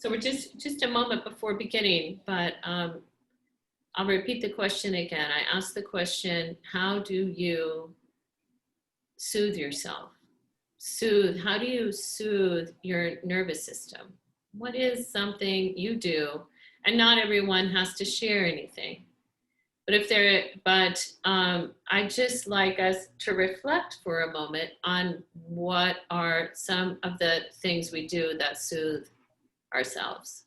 So we're just a moment before beginning, but I'll repeat the question again. I asked the question, how do you soothe yourself? How do you soothe your nervous system? What is something you do? And not everyone has to share anything. But I'd just like us to reflect for a moment on what are some of the things we do that soothe ourselves.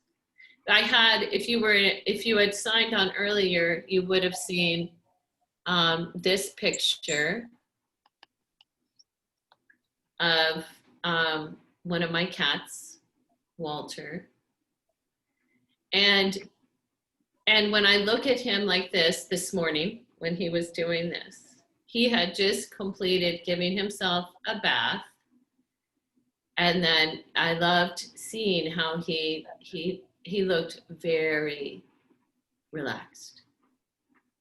If you had signed on earlier, you would have seen this picture of one of my cats, Walter. And when I look at him like this morning, when he was doing this, he had just completed giving himself a bath. And then I loved seeing how he looked very relaxed.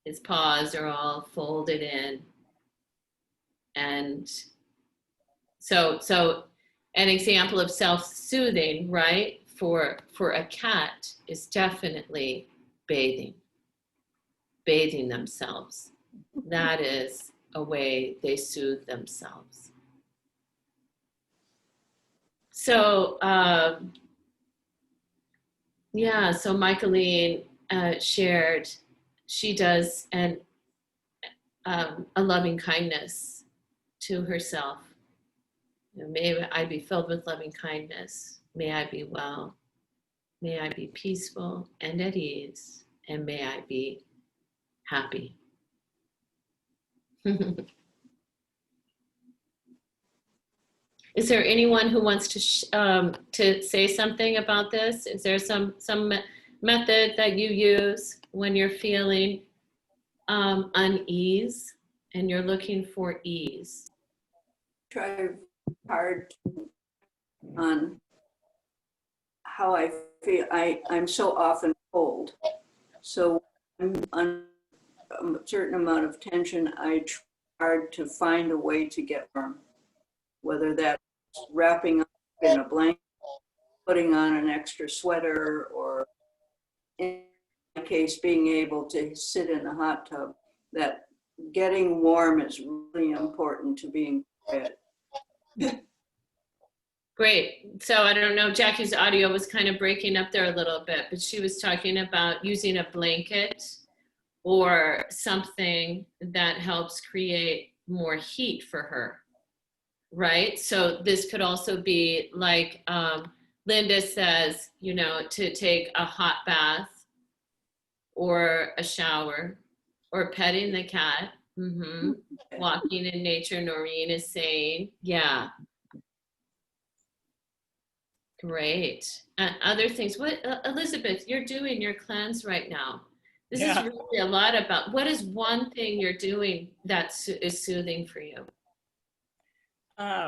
His paws are all folded in. And so an example of self-soothing, right, for a cat is definitely bathing themselves. That is a way they soothe themselves. So yeah, so Michaeline shared, she does a loving kindness to herself. May I be filled with loving kindness. May I be well. May I be peaceful and at ease. And may I be happy. Is there anyone who wants to say something about this? Is there some method that you use when you're feeling unease and you're looking for ease? Try hard on how I feel. I'm so often cold. So I'm under a certain amount of tension. I try hard to find a way to get warm, whether that's wrapping up in a blanket, putting on an extra sweater, or in my case, being able to sit in a hot tub. That getting warm is really important to being quiet. Great. So I don't know, Jackie's audio was kind of breaking up there a little bit, but she was talking about using a blanket or something that helps create more heat for her, right? So this could also be like Linda says, to take a hot bath or a shower or petting the cat, walking in nature, Noreen is saying, yeah. Great. And other things. What, Elizabeth, you're doing your cleanse right now. This is really a lot about, what is one thing you're doing that is soothing for you?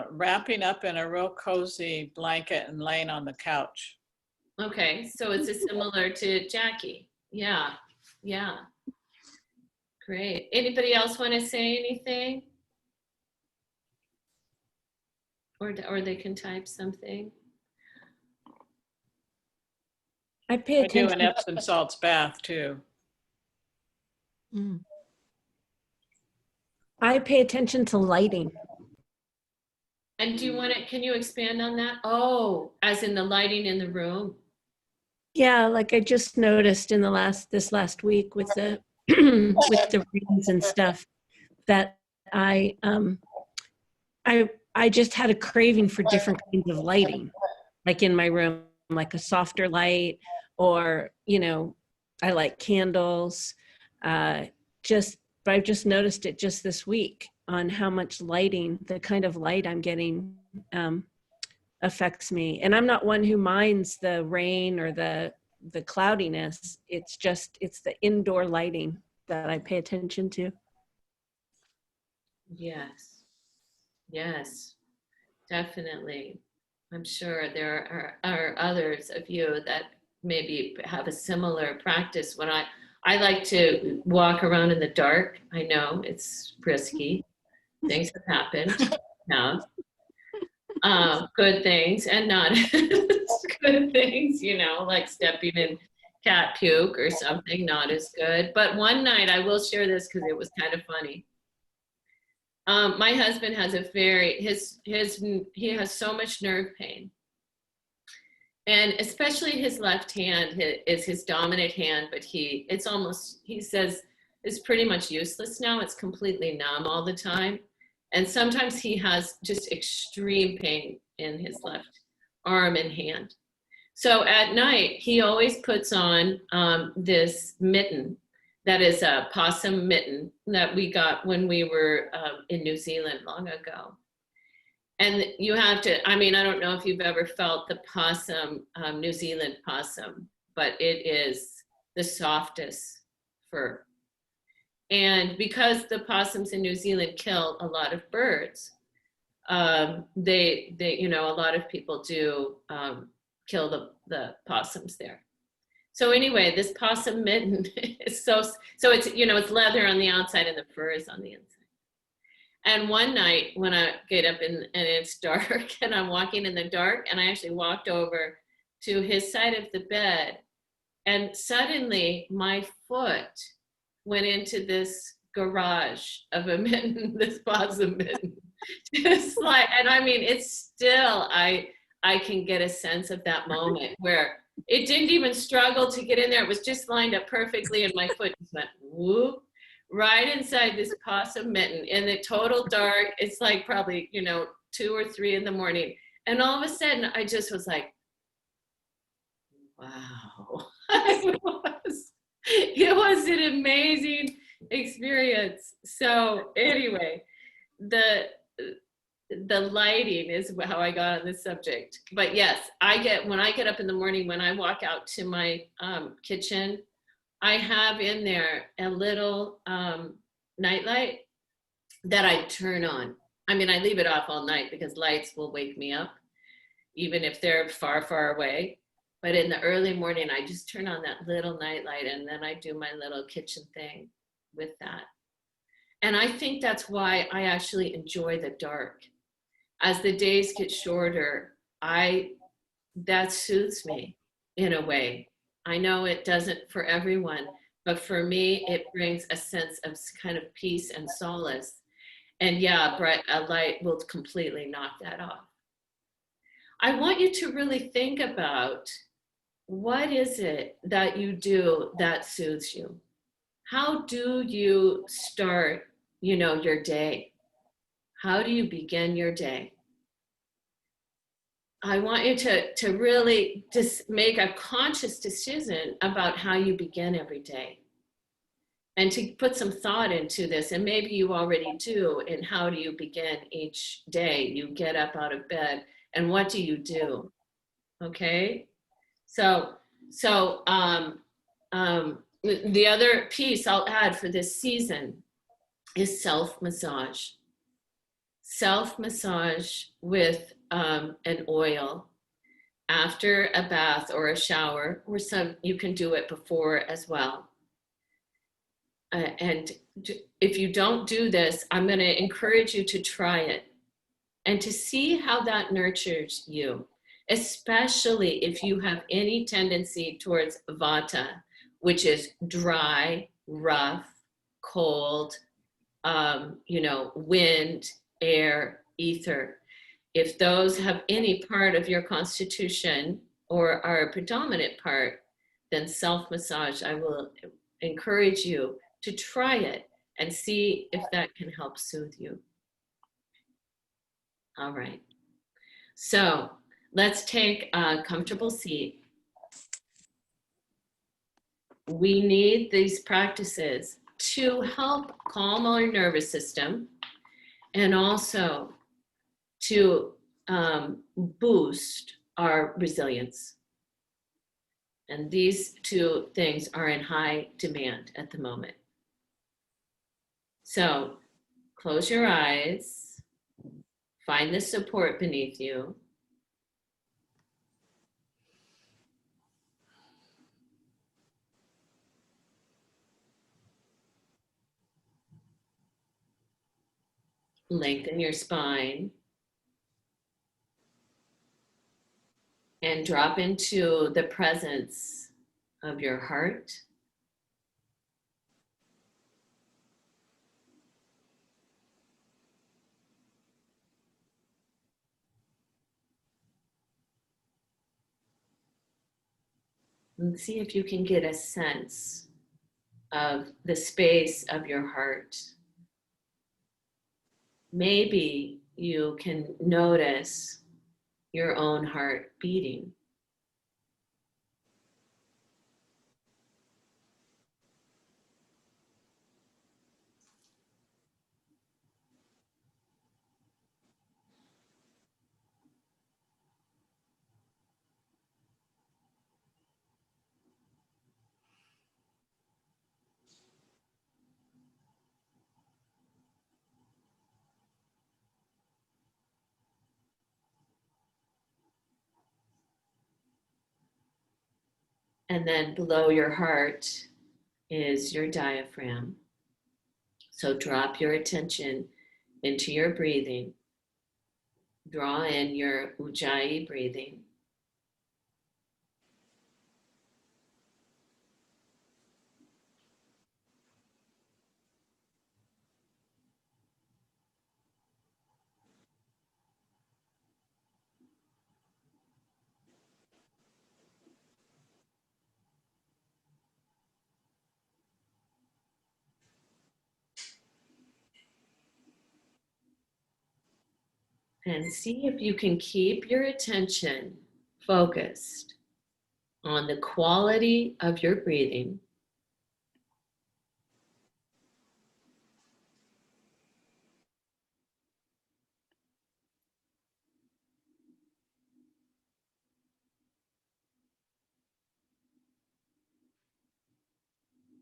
Wrapping up in a real cozy blanket and laying on the couch. Okay, so it's similar to Jackie. Yeah, yeah. Great. Anybody else want to say anything? Or they can type something. I do an Epsom salts bath too. I pay attention to lighting. And do you want to, can you expand on that? Oh, as in the lighting in the room? Yeah, like I just noticed in this last week with the with the readings and stuff, that I just had a craving for different kinds of lighting, like in my room, like a softer light, or I like candles. But I've just noticed it just this week on how much lighting, the kind of light I'm getting, affects me. And I'm not one who minds the rain or the cloudiness. It's the indoor lighting that I pay attention to. Yes, yes, definitely. I'm sure there are others of you that maybe have a similar practice. When I like to walk around in the dark. I know it's risky. Things have happened now. Good things and not. good things, you know, like stepping in cat puke or something, not as good. But one night, I will share this because it was kind of funny. My husband has a he has so much nerve pain. And especially his left hand is his dominant hand, but he says it's pretty much useless now. It's completely numb all the time. And sometimes he has just extreme pain in his left arm and hand. So at night, he always puts on this mitten that is a possum mitten that we got when we were in New Zealand long ago. And you have to, I mean, I don't know if you've ever felt the possum, New Zealand possum, but it is the softest fur. And because the possums in New Zealand kill a lot of birds, they you know, a lot of people do kill the possums there. So anyway, this possum mitten is so it's, you know, it's leather on the outside and the fur is on the inside. And one night when I get up and it's dark and I'm walking in the dark, and I actually walked over to his side of the bed, and suddenly my foot went into this garage of a mitten, this possum mitten. Just like, and I mean, it's still, I can get a sense of that moment where it didn't even struggle to get in there. It was just lined up perfectly, and my foot just went whoop right inside this possum mitten in the total dark. It's like probably, you know, 2 or 3 in the morning. And all of a sudden I just was like, wow. It was an amazing experience. So anyway, the lighting is how I got on this subject. But yes, when I get up in the morning, when I walk out to my kitchen, I have in there a little nightlight that I turn on. I mean, I leave it off all night because lights will wake me up, even if they're far, far away. But in the early morning, I just turn on that little nightlight, and then I do my little kitchen thing with that. And I think that's why I actually enjoy the dark. As the days get shorter, that soothes me in a way. I know it doesn't for everyone, but for me, it brings a sense of kind of peace and solace. And yeah, a light will completely knock that off. I want you to really think about, what is it that you do that soothes you? How do you start, you know, your day? How do you begin your day? I want you to really just make a conscious decision about how you begin every day, and to put some thought into this. And maybe you already do. And how do you begin each day? You get up out of bed, and what do you do? Okay. So the other piece I'll add for this season is self-massage. Self-massage with an oil after a bath or a shower, or you can do it before as well. And if you don't do this, I'm going to encourage you to try it and to see how that nurtures you, especially if you have any tendency towards vata, which is dry, rough, cold, you know, wind, air, ether. If those have any part of your constitution or are a predominant part, then self-massage, I will encourage you to try it and see if that can help soothe you. All right. So let's take a comfortable seat. We need these practices to help calm our nervous system, and also to boost our resilience. And these 2 things are in high demand at the moment. So close your eyes, find the support beneath you. Lengthen your spine. and drop into the presence of your heart. And see if you can get a sense of the space of your heart. Maybe you can notice your own heart beating. And then below your heart is your diaphragm. So drop your attention into your breathing. Draw in your Ujjayi breathing. And see if you can keep your attention focused on the quality of your breathing.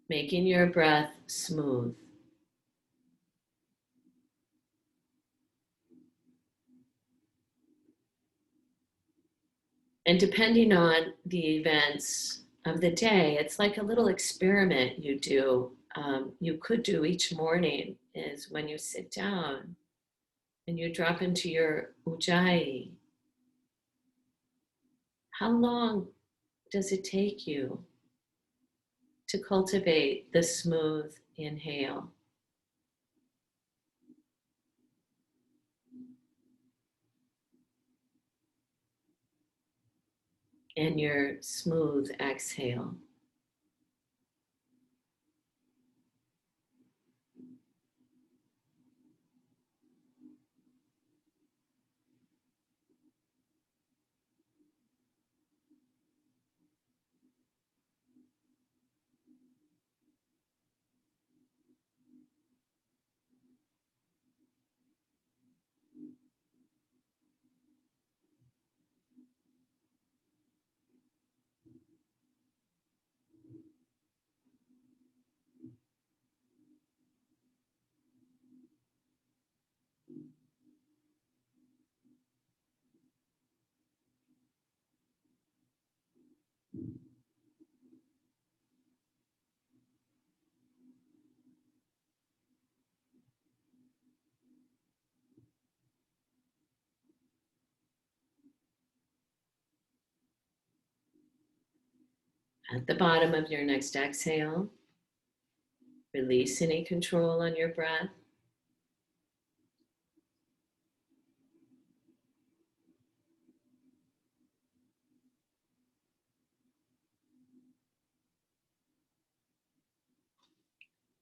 Making your breath smooth. And depending on the events of the day, it's like a little experiment you do. You could do each morning is when you sit down and you drop into your Ujjayi. How long does it take you to cultivate the smooth inhale and your smooth exhale? At the bottom of your next exhale, release any control on your breath.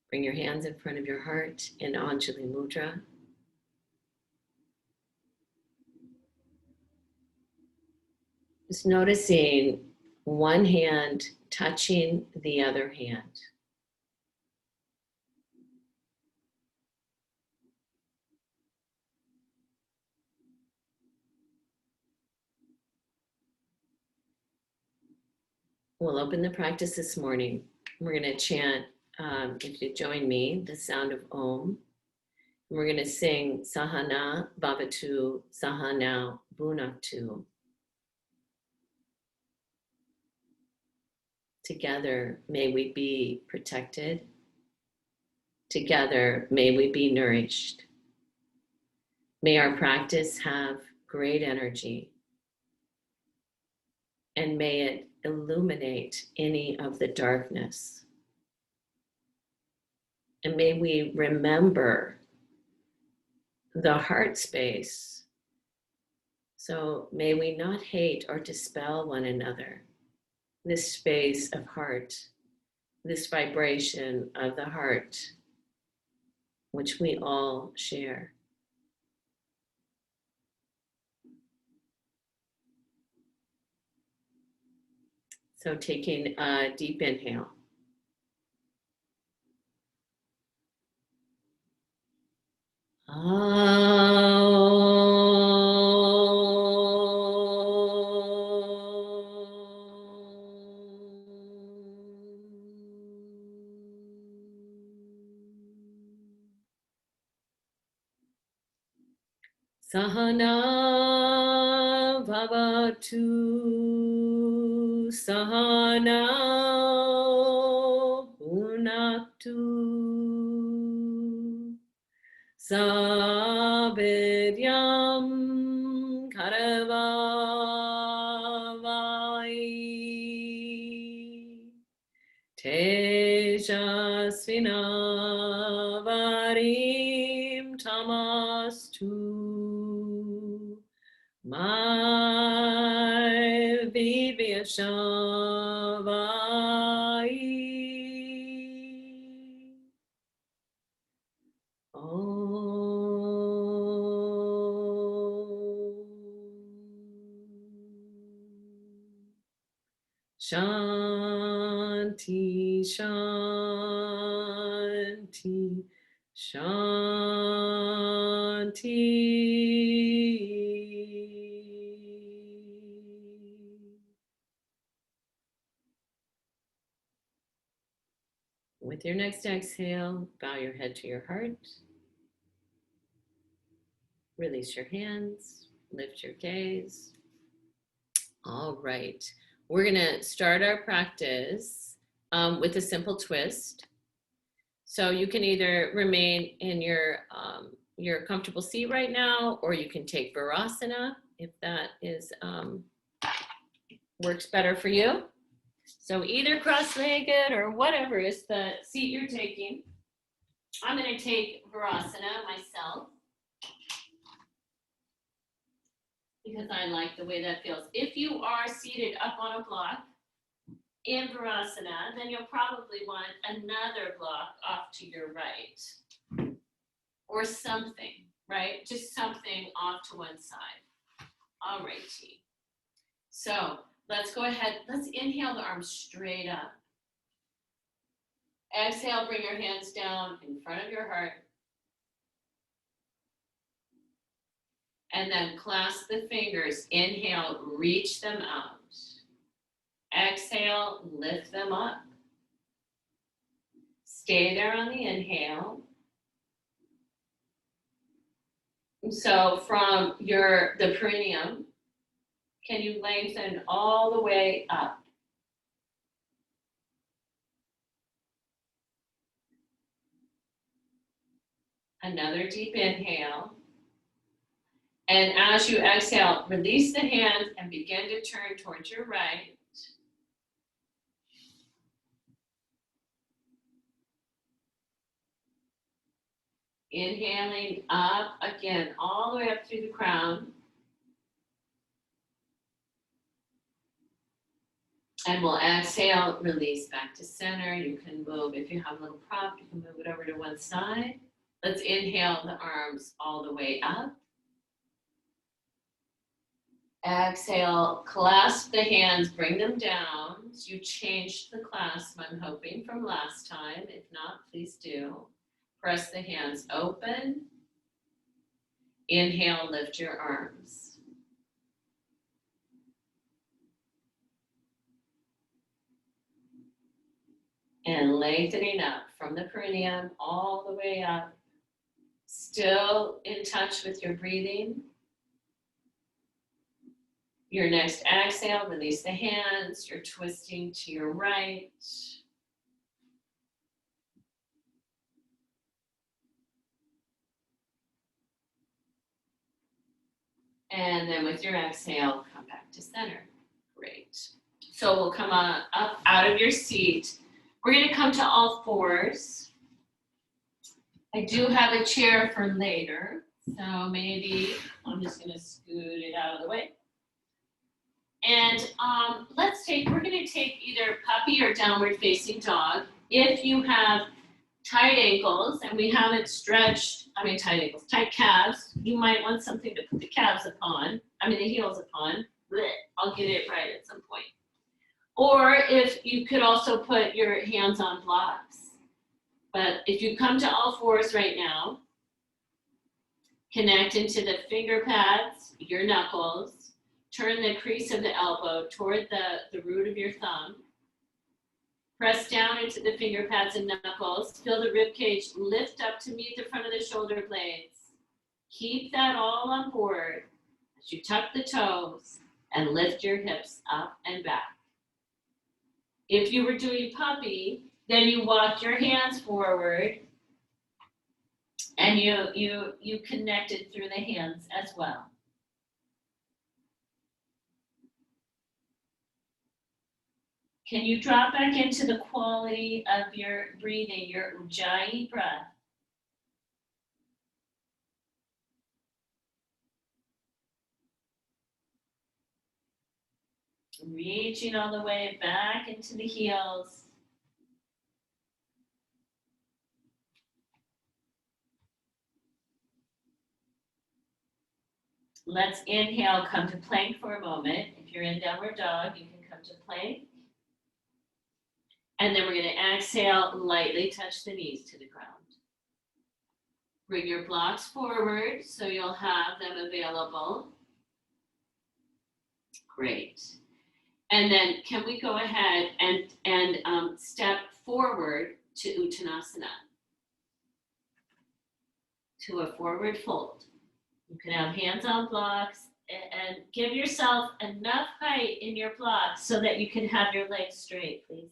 Bring your hands in front of your heart in Anjali Mudra. Just noticing one hand touching the other hand. We'll open the practice this morning. We're going to chant, if you join me, the sound of Om. We're going to sing Sahana Bhavatu Sahana Bhunaktu. Together, may we be protected. Together, may we be nourished. May our practice have great energy. and may it illuminate any of the darkness. And may we remember the heart space. So may we not hate or dispel one another. This space of heart, this vibration of the heart, which we all share. So taking a deep inhale. Sahana bhavatu sahana bhunaktu saviryam karavavai tejasvinavarim tamastu my Vivyashavai. Shanti, Shanti, Shanti. With your next exhale, bow your head to your heart. Release your hands, lift your gaze. All right, we're gonna start our practice with a simple twist. So you can either remain in your comfortable seat right now, or you can take Virasana if that is works better for you. So either cross-legged or whatever is the seat you're taking. I'm gonna take Virasana myself, because I like the way that feels. If you are seated up on a block in Virasana, then you'll probably want another block off to your right, or something, right? Just something off to one side. All righty. So let's go ahead. Let's inhale the arms straight up. Exhale, bring your hands down in front of your heart. And then clasp the fingers. Inhale, reach them out. Exhale, lift them up. Stay there on the inhale. So from the perineum, can you lengthen all the way up? Another deep inhale. And as you exhale, release the hands and begin to turn towards your right. Inhaling up again, all the way up through the crown. And we'll exhale, release back to center. You can move, if you have a little prop, you can move it over to one side. Let's inhale the arms all the way up. Exhale, clasp the hands, bring them down. So you changed the clasp, I'm hoping, from last time. If not, please do. Press the hands open. Inhale, lift your arms. And lengthening up from the perineum all the way up. Still in touch with your breathing. Your next exhale, release the hands. You're twisting to your right. And then with your exhale, come back to center. Great. So we'll come up out of your seat. We're going to come to all fours. I do have a chair for later, so maybe I'm just going to scoot it out of the way. And we're going to take either puppy or downward facing dog. If you have tight ankles and we haven't stretched, tight calves, you might want something to put the heels upon. Blech, I'll get it right at some point. Or if you could also put your hands on blocks. But if you come to all fours right now, connect into the finger pads, your knuckles, turn the crease of the elbow toward the root of your thumb. Press down into the finger pads and knuckles. Feel the rib cage lift up to meet the front of the shoulder blades. Keep that all on board as you tuck the toes and lift your hips up and back. If you were doing puppy, then you walk your hands forward and you connected through the hands as well. Can you drop back into the quality of your breathing, your ujjayi breath? Reaching all the way back into the heels. Let's inhale, come to plank for a moment. If you're in downward dog, you can come to plank. And then we're going to exhale, lightly touch the knees to the ground. Bring your blocks forward so you'll have them available. Great. And then can we go ahead and step forward to Uttanasana, to a forward fold. You can have hands on blocks and give yourself enough height in your blocks so that you can have your legs straight, please.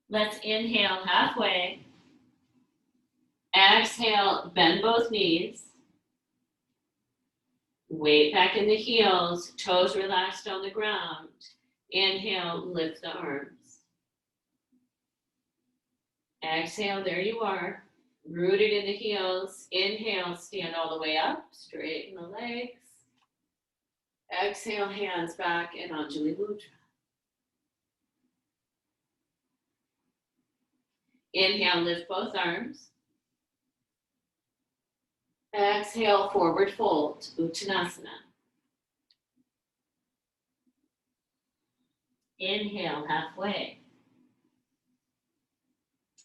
Let's inhale halfway. Exhale, bend both knees. Weight back in the heels, toes relaxed on the ground. Inhale, lift the arms. Exhale, there you are. Rooted in the heels. Inhale, stand all the way up, straighten the legs. Exhale, hands back in Anjali Mudra. Inhale, lift both arms. Exhale, forward fold, Uttanasana. Inhale, halfway.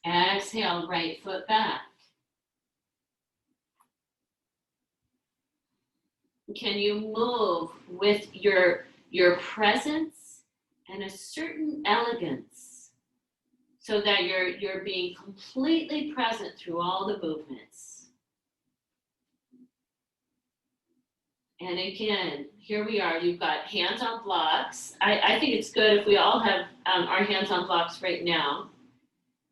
Exhale, right foot back. Can you move with your presence and a certain elegance so that you're being completely present through all the movements? And again, here we are, you've got hands on blocks. I think it's good if we all have our hands on blocks right now,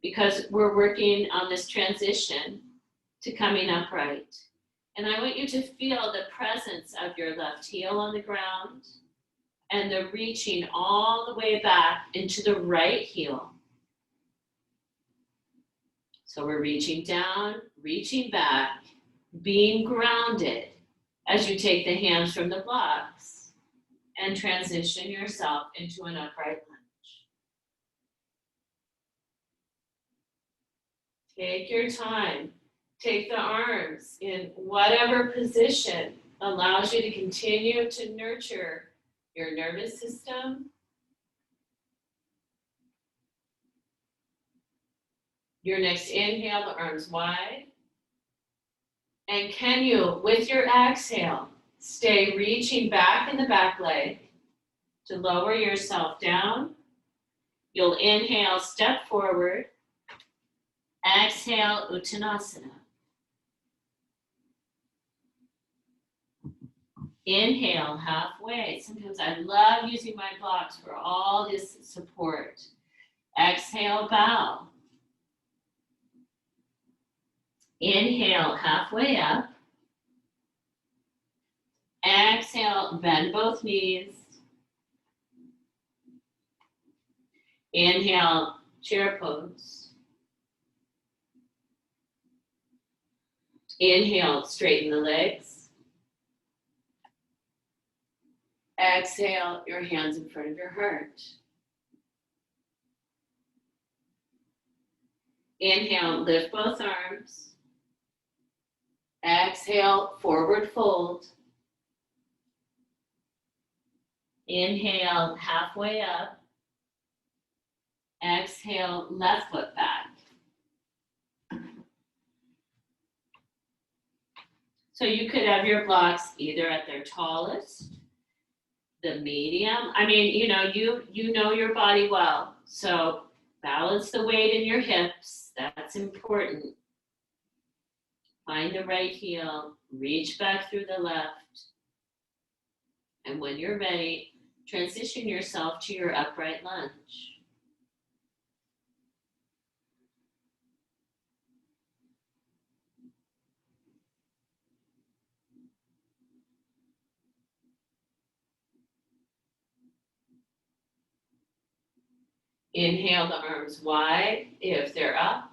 because we're working on this transition to coming upright. And I want you to feel the presence of your left heel on the ground and the reaching all the way back into the right heel. So we're reaching down, reaching back, being grounded as you take the hands from the blocks and transition yourself into an upright lunge. Take your time. Take the arms in whatever position allows you to continue to nurture your nervous system, your next inhale, the arms wide. And can you, with your exhale, stay reaching back in the back leg to lower yourself down. You'll inhale, step forward. Exhale, Uttanasana. Inhale, halfway. Sometimes I love using my blocks for all this support. Exhale, bow. Inhale, halfway up. Exhale, bend both knees. Inhale, chair pose. Inhale, straighten the legs. Exhale, your hands in front of your heart. Inhale, lift both arms. Exhale, forward fold. Inhale, halfway up. Exhale, left foot back. So you could have your blocks either at their tallest, the medium. I mean, you know your body well. So balance the weight in your hips. That's important. Find the right heel, reach back through the left. And when you're ready, transition yourself to your upright lunge. Inhale the arms wide if they're up.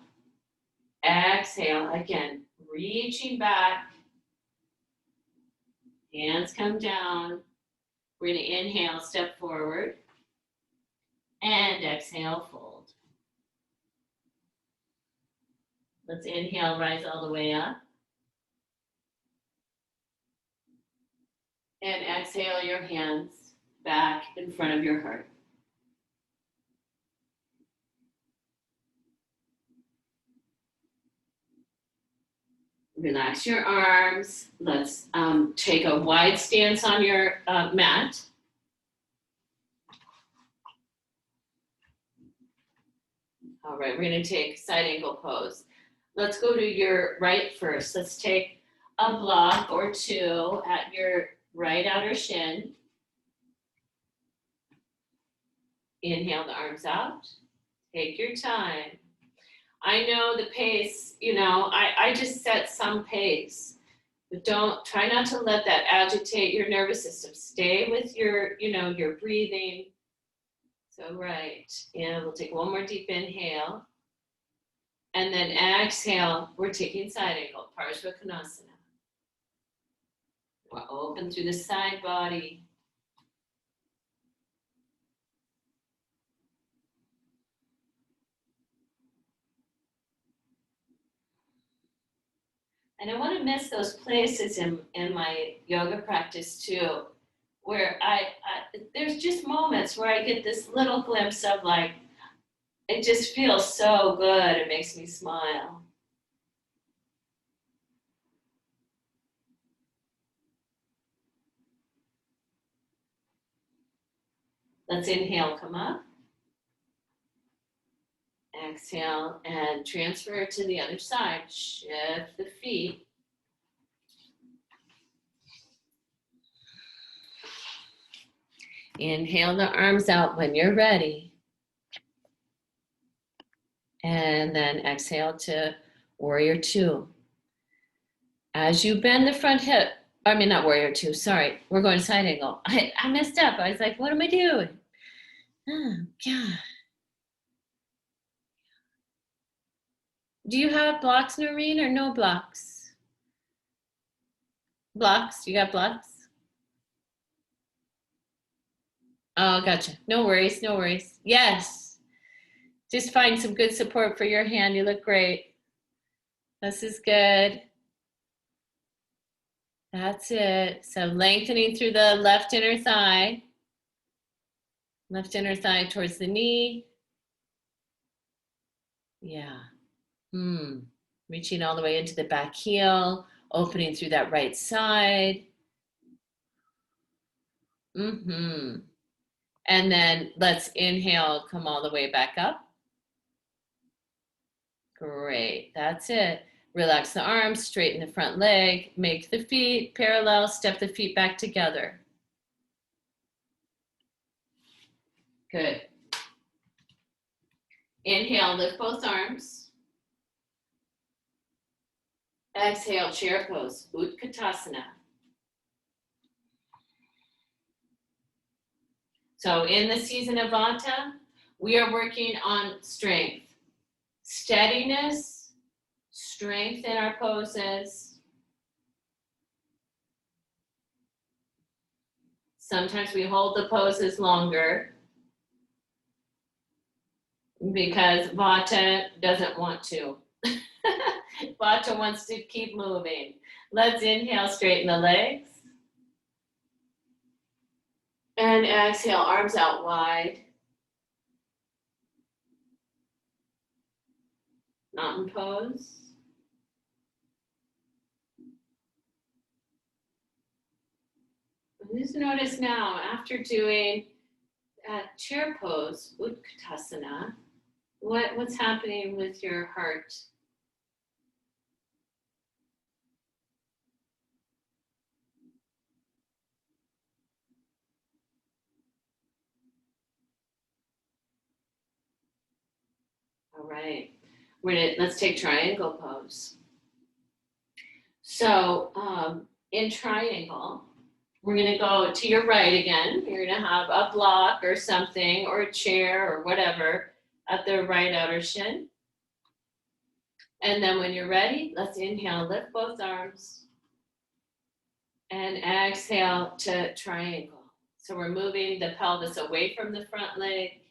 Exhale, again, reaching back. Hands come down. We're going to inhale, step forward. And exhale, fold. Let's inhale, rise all the way up. And exhale your hands back in front of your heart. Relax your arms. Let's take a wide stance on your mat. All right, we're going to take side angle pose. Let's go to your right first. Let's take a block or two at your right outer shin. Inhale the arms out. Take your time. I know the pace, I just set some pace, but try not to let that agitate your nervous system. Stay with your breathing. So right, and we'll take one more deep inhale. And then exhale, we're taking side angle, Parsvakonasana. We're open through the side body. And I want to miss those places in my yoga practice too, where there's just moments where I get this little glimpse of it just feels so good. It makes me smile. Let's inhale, come up. Exhale and transfer to the other side. Shift the feet. Inhale the arms out when you're ready. And then exhale to warrior two. As you bend the front hip, not warrior two, sorry. We're going side angle. I messed up. I was like, what am I doing? Oh, God. Do you have blocks, Noreen, or no blocks? Blocks? You got blocks? Oh, gotcha. No worries, no worries. Yes. Just find some good support for your hand. You look great. This is good. That's it. So lengthening through the left inner thigh. Left inner thigh towards the knee. Yeah. Reaching all the way into the back heel, opening through that right side. And then let's inhale, come all the way back up. Great, that's it. Relax the arms, straighten the front leg, make the feet parallel, step the feet back together. Good. Inhale, lift both arms. Exhale, chair pose, Utkatasana. So in the season of Vata, we are working on strength, steadiness, strength in our poses. Sometimes we hold the poses longer because Vata doesn't want to. Vata wants to keep moving. Let's inhale, straighten the legs. And exhale, arms out wide. Mountain pose. Just notice now, after doing that chair pose, Utkatasana, what's happening with your heart? All right, let's take triangle pose. So in triangle, we're gonna go to your right again. You're gonna have a block or something, or a chair or whatever at the right outer shin. And then when you're ready, let's inhale, lift both arms. And exhale to triangle. So we're moving the pelvis away from the front leg.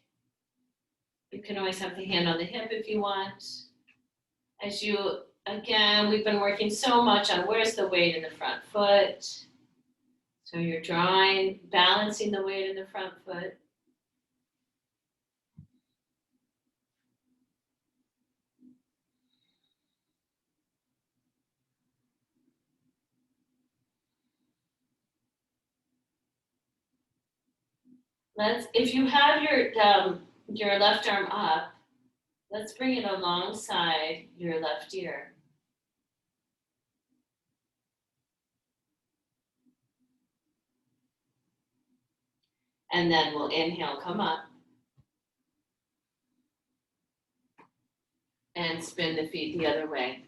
You can always have the hand on the hip if you want. Again, we've been working so much on where's the weight in the front foot. So you're drawing, balancing the weight in the front foot. If you have your left arm up, let's bring it alongside your left ear. And then we'll inhale, come up. And spin the feet the other way.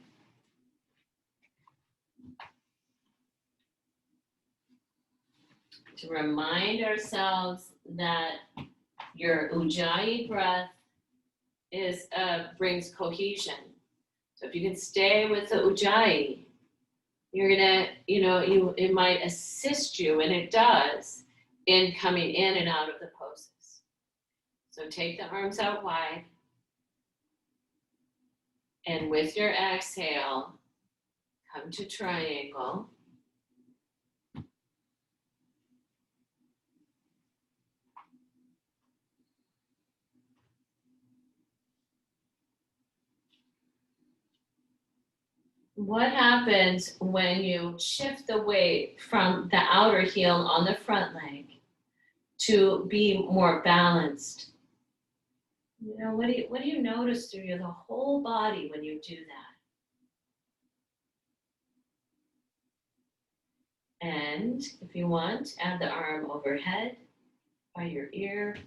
To remind ourselves that your Ujjayi breath brings cohesion. So if you can stay with the Ujjayi, you're gonna, it might assist you, and it does, in coming in and out of the poses. So take the arms out wide. And with your exhale, come to triangle. What happens when you shift the weight from the outer heel on the front leg to be more balanced? What do you notice through the whole body when you do that? And if you want, add the arm overhead by your ear.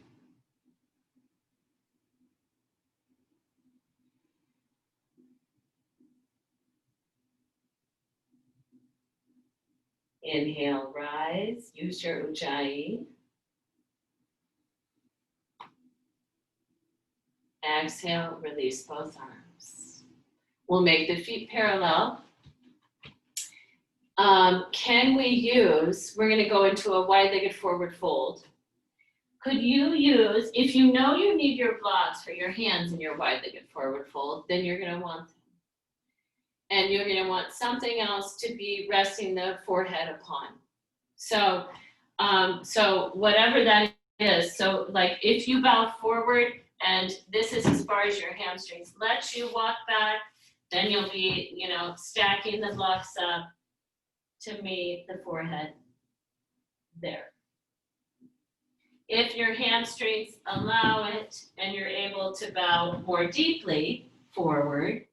Inhale, rise, use your Ujjayi. Exhale, release both arms. We'll make the feet parallel. We're gonna go into a wide-legged forward fold. Could you use, if you know you need your blocks for your hands in your wide-legged forward fold, then you're gonna want them. And you're gonna want something else to be resting the forehead upon. So whatever that is, so like if you bow forward and this is as far as your hamstrings let you walk back, then you'll be, stacking the blocks up to meet the forehead there. If your hamstrings allow it and you're able to bow more deeply forward,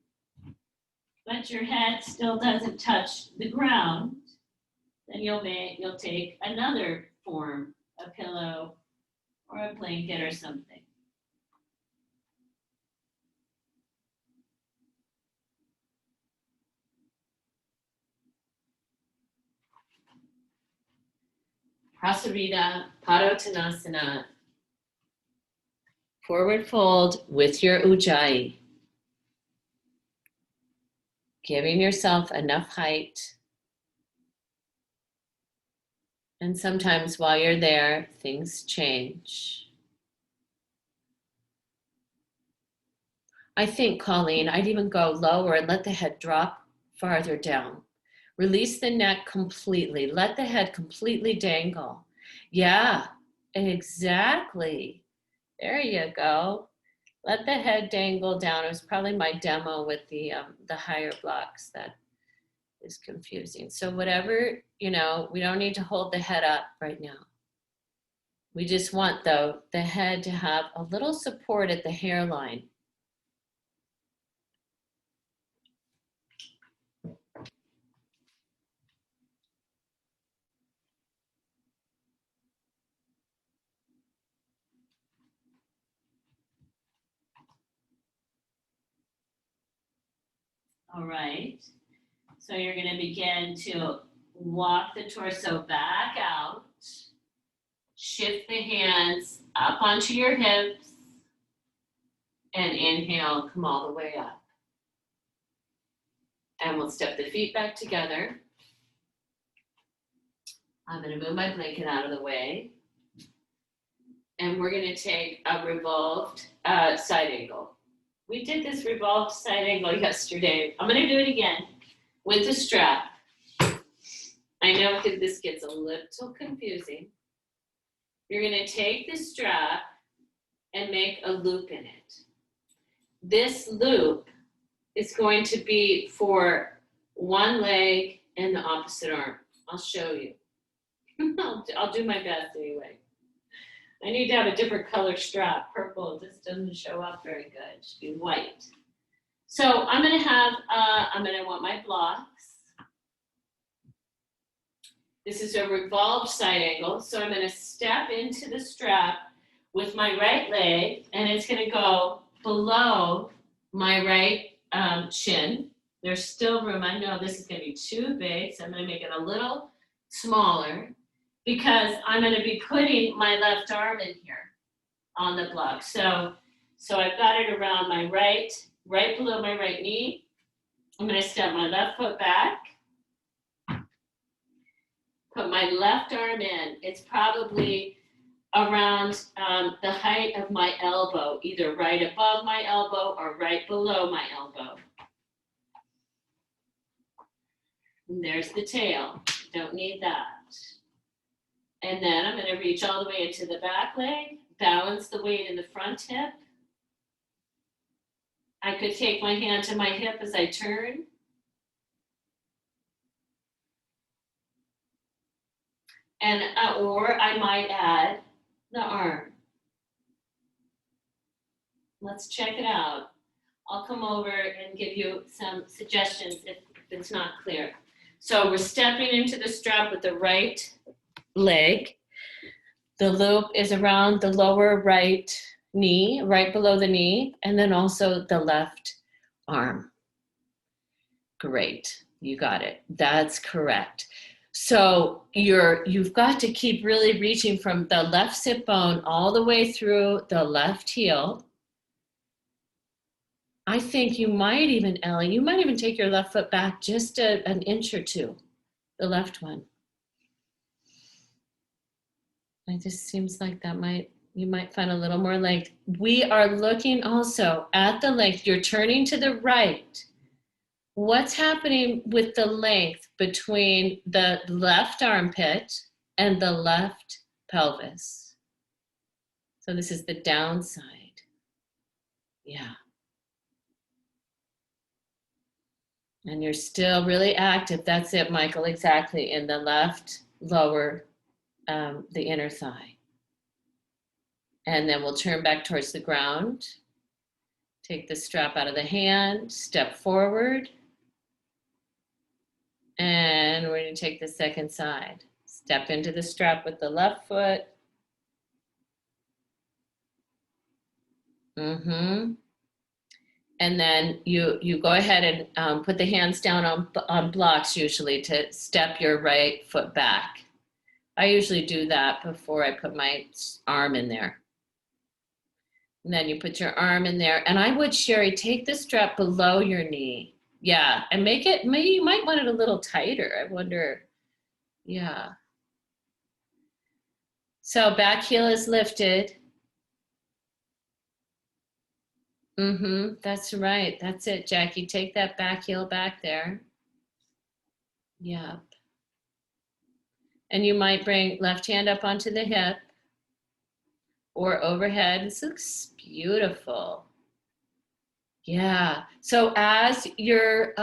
but your head still doesn't touch the ground, then you'll take another form, a pillow or a blanket or something. Prasarita Padottanasana Forward fold with your ujjayi. Giving yourself enough height. And sometimes while you're there, things change. I think, Colleen, I'd even go lower and let the head drop farther down. Release the neck completely. Let the head completely dangle. Yeah, exactly. There you go. Let the head dangle down. It was probably my demo with the higher blocks that is confusing. So whatever, we don't need to hold the head up right now. We just want, though, the head to have a little support at the hairline. All right. So you're going to begin to walk the torso back out. Shift the hands up onto your hips. And inhale, come all the way up. And we'll step the feet back together. I'm going to move my blanket out of the way. And we're going to take a revolved side angle. We did this revolved side angle yesterday. I'm going to do it again with the strap. I know because this gets a little confusing. You're going to take the strap and make a loop in it. This loop is going to be for one leg and the opposite arm. I'll show you. I'll do my best anyway. I need to have a different color strap. Purple just doesn't show up very good. It should be white. So I'm going to want my blocks. This is a revolved side angle. So I'm going to step into the strap with my right leg, and it's going to go below my right shin. There's still room. I know this is going to be too big, so I'm going to make it a little smaller because I'm going to be putting my left arm in here on the block. So I've got it around my right below my right knee. I'm going to step my left foot back. Put my left arm in. It's probably around the height of my elbow, either right above my elbow or right below my elbow. And there's the tail. Don't need that. And then I'm going to reach all the way into the back leg, balance the weight in the front hip. I could take my hand to my hip as I turn. And or I might add the arm. Let's check it out. I'll come over and give you some suggestions if it's not clear. So we're stepping into the strap with the right leg. The loop is around the lower right knee, right below the knee, and then also the left arm. Great, you got it. That's correct. So you've got to keep really reaching from the left sit bone all the way through the left heel. I think you might even, Ellie, you might even take your left foot back just an inch or two, the left one. It just seems like you might find a little more length. We are looking also at the length. You're turning to the right. What's happening with the length between the left armpit and the left pelvis? So this is the downside. Yeah. And you're still really active. That's it, Michael, exactly. In the left lower, the inner thigh. And then we'll turn back towards the ground. Take the strap out of the hand, step forward. And we're going to take the second side. Step into the strap with the left foot. And then you go ahead and put the hands down on blocks usually to step your right foot back. I usually do that before I put my arm in there. And then you put your arm in there. And I would, Sherry, take the strap below your knee. Yeah, and make it, maybe you might want it a little tighter. I wonder, yeah. So back heel is lifted. That's right. That's it, Jackie. Take that back heel back there. Yep. And you might bring left hand up onto the hip or overhead. This looks beautiful. Yeah. So as you're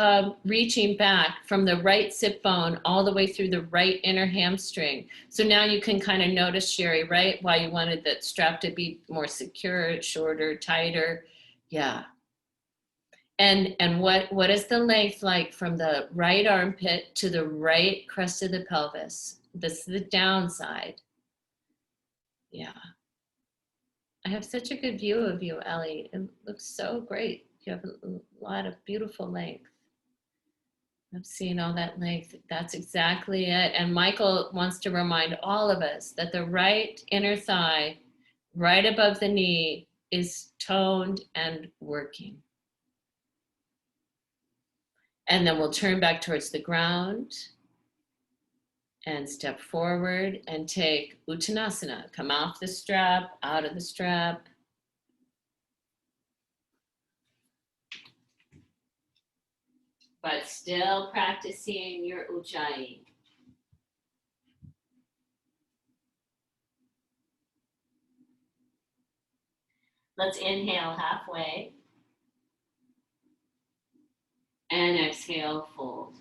reaching back from the right sit bone all the way through the right inner hamstring. So now you can kind of notice, Sherry, right? Why you wanted that strap to be more secure, shorter, tighter. Yeah. And what is the length like from the right armpit to the right crest of the pelvis? This is the downside. Yeah. I have such a good view of you, Ellie. It looks so great. You have a lot of beautiful length. I've seen all that length. That's exactly it. And Michael wants to remind all of us that the right inner thigh, right above the knee, is toned and working. And then we'll turn back towards the ground and step forward and take Uttanasana. Come off the strap, out of the strap. But still practicing your Ujjayi. Let's inhale halfway. And exhale, fold.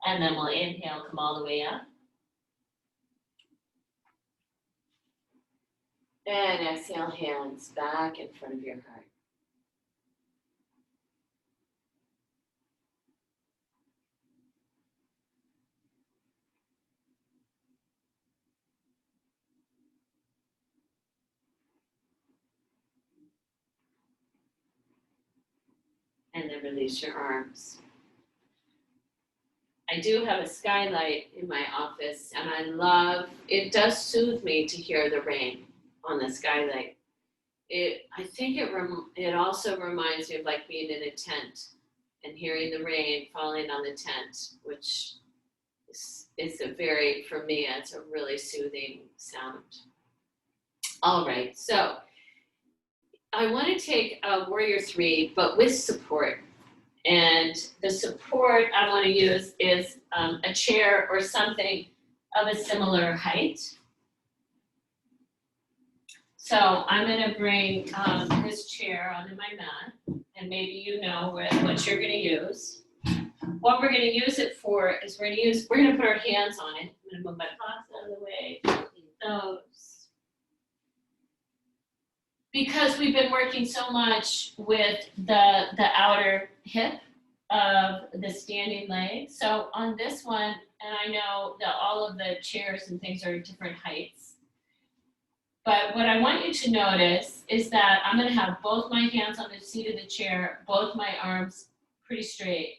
And then we'll inhale, come all the way up. And exhale, hands back in front of your heart. And then release your arms. I do have a skylight in my office, and I love, it does soothe me to hear the rain on the skylight. I think it also reminds me of like being in a tent and hearing the rain falling on the tent, which is a very, for me, it's a really soothing sound. All right, so I want to take a Warrior 3, but with support. And the support I want to use is a chair or something of a similar height. So I'm going to bring this chair onto my mat, and maybe you know what you're going to use. What we're going to use it for is we're going to put our hands on it. I'm going to move my paws out of the way, those. Because we've been working so much with the outer hip of the standing leg. So on this one, and I know that all of the chairs and things are different heights, but what I want you to notice is that I'm going to have both my hands on the seat of the chair, both my arms pretty straight.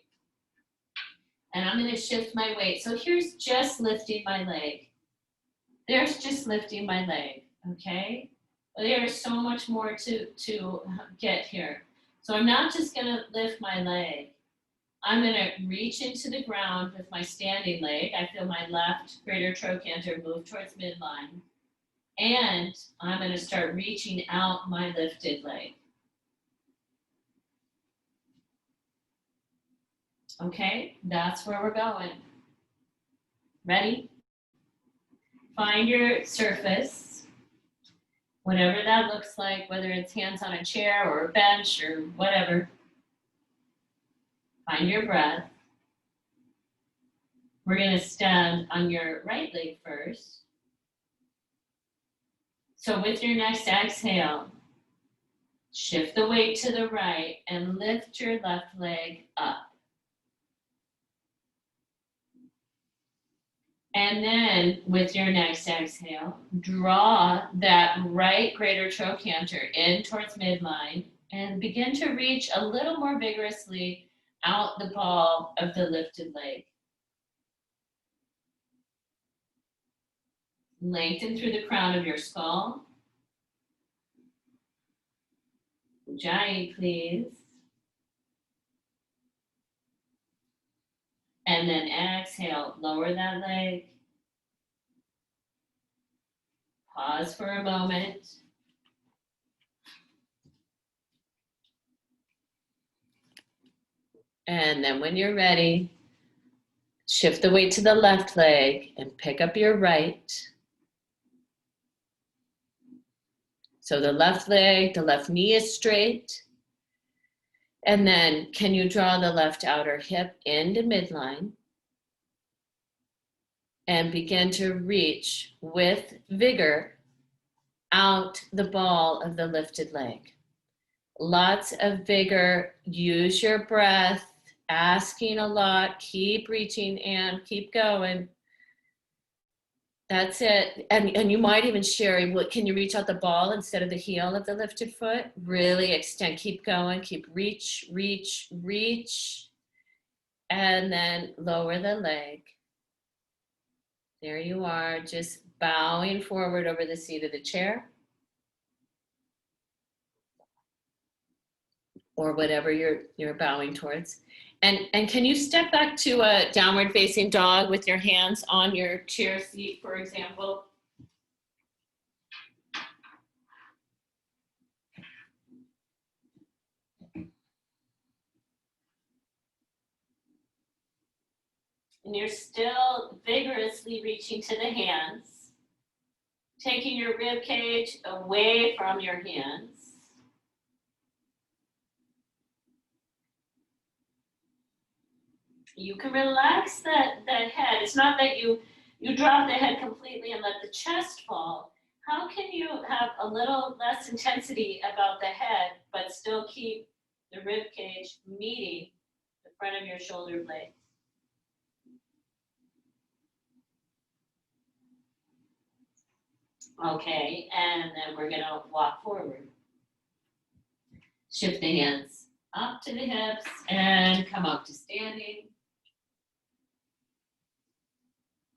And I'm going to shift my weight. So here's just lifting my leg. There's just lifting my leg, okay? There's so much more to get here. So I'm not just going to lift my leg. I'm going to reach into the ground with my standing leg. I feel my left greater trochanter move towards midline. And I'm going to start reaching out my lifted leg. Okay, that's where we're going. Ready? Find your surface, whatever that looks like, whether it's hands on a chair or a bench or whatever. Find your breath. We're going to stand on your right leg first. So with your next exhale, shift the weight to the right and lift your left leg up. And then with your next exhale, draw that right greater trochanter in towards midline and begin to reach a little more vigorously out the ball of the lifted leg. Lengthen through the crown of your skull. Ujjayi, please. And then exhale, lower that leg. Pause for a moment. And then when you're ready, shift the weight to the left leg and pick up your right. So the left leg, the left knee is straight. And then can you draw the left outer hip into midline and begin to reach with vigor out the ball of the lifted leg. Lots of vigor, use your breath, asking a lot, keep reaching and keep going. That's it. And you might even share, can you reach out the ball instead of the heel of the lifted foot? Really extend, keep going, keep reach, reach, reach, and then lower the leg. There you are, just bowing forward over the seat of the chair. Or whatever you're bowing towards. And can you step back to a downward facing dog with your hands on your chair seat, for example? And you're still vigorously reaching to the hands, taking your rib cage away from your hands. You can relax that head. It's not that you drop the head completely and let the chest fall. How can you have a little less intensity about the head, but still keep the rib cage meeting the front of your shoulder blades? Okay, and then we're gonna walk forward. Shift the hands up to the hips and come up to standing.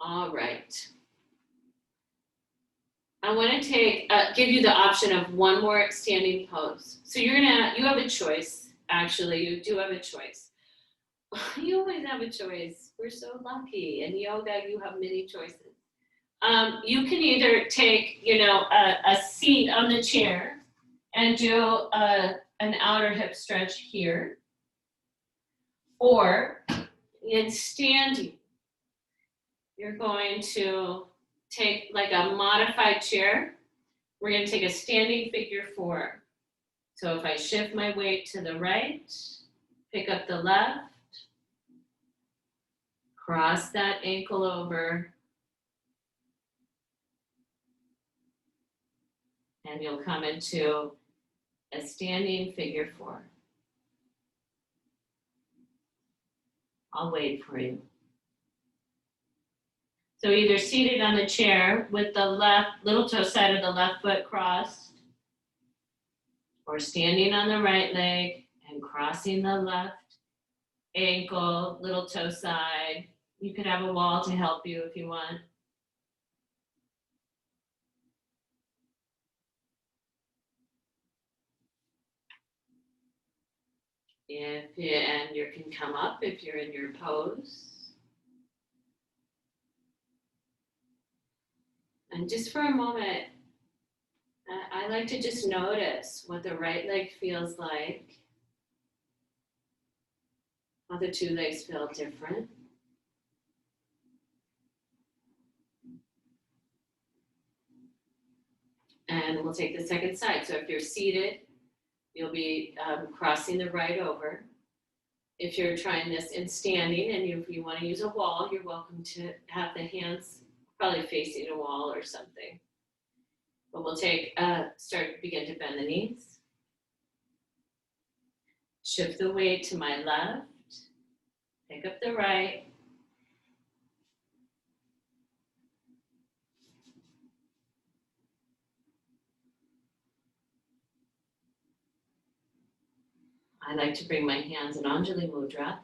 All right. I want to give you the option of one more standing pose. So you have a choice. Actually, you do have a choice. You always have a choice. We're so lucky. In yoga, you have many choices. You can either take, a seat on the chair and do an outer hip stretch here, or in standing, you're going to take like a modified chair. We're going to take a standing figure 4. So if I shift my weight to the right, pick up the left, cross that ankle over, and you'll come into a standing figure 4. I'll wait for you. So either seated on the chair with the left little toe side of the left foot crossed, or standing on the right leg and crossing the left ankle, little toe side. You can have a wall to help you if you want. And you can come up if you're in your pose. And just for a moment, I like to just notice what the right leg feels like, how the two legs feel different. And we'll take the second side. So if you're seated, you'll be crossing the right over. If you're trying this in standing and if you want to use a wall, you're welcome to have the hands probably facing a wall or something. But we'll begin to bend the knees. Shift the weight to my left, pick up the right. I like to bring my hands in Anjali Mudra.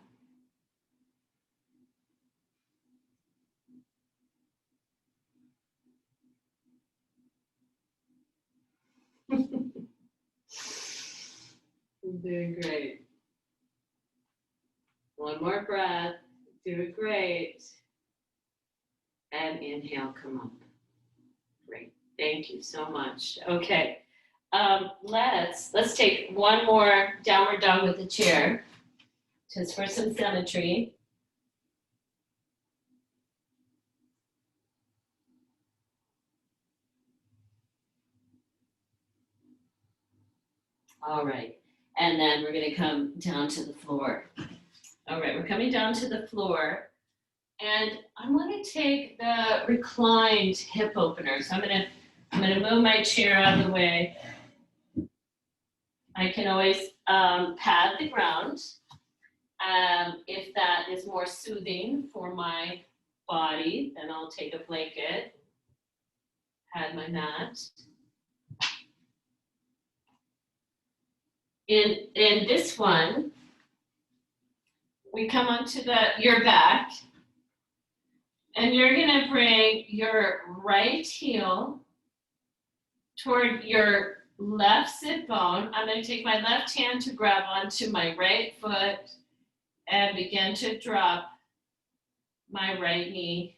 Doing great. One more breath. Doing great. And inhale, come up. Great. Thank you so much. Okay. Let's take one more downward dog with the chair, just for some symmetry. All right. And then we're going to come down to the floor. All right, we're coming down to the floor. And I'm going to take the reclined hip opener. So I'm going to move my chair out of the way. I can always pad the ground if that is more soothing for my body. Then I'll take a blanket, pad my mat. In this one, we come onto your back, and you're going to bring your right heel toward your left sit bone. I'm going to take my left hand to grab onto my right foot and begin to drop my right knee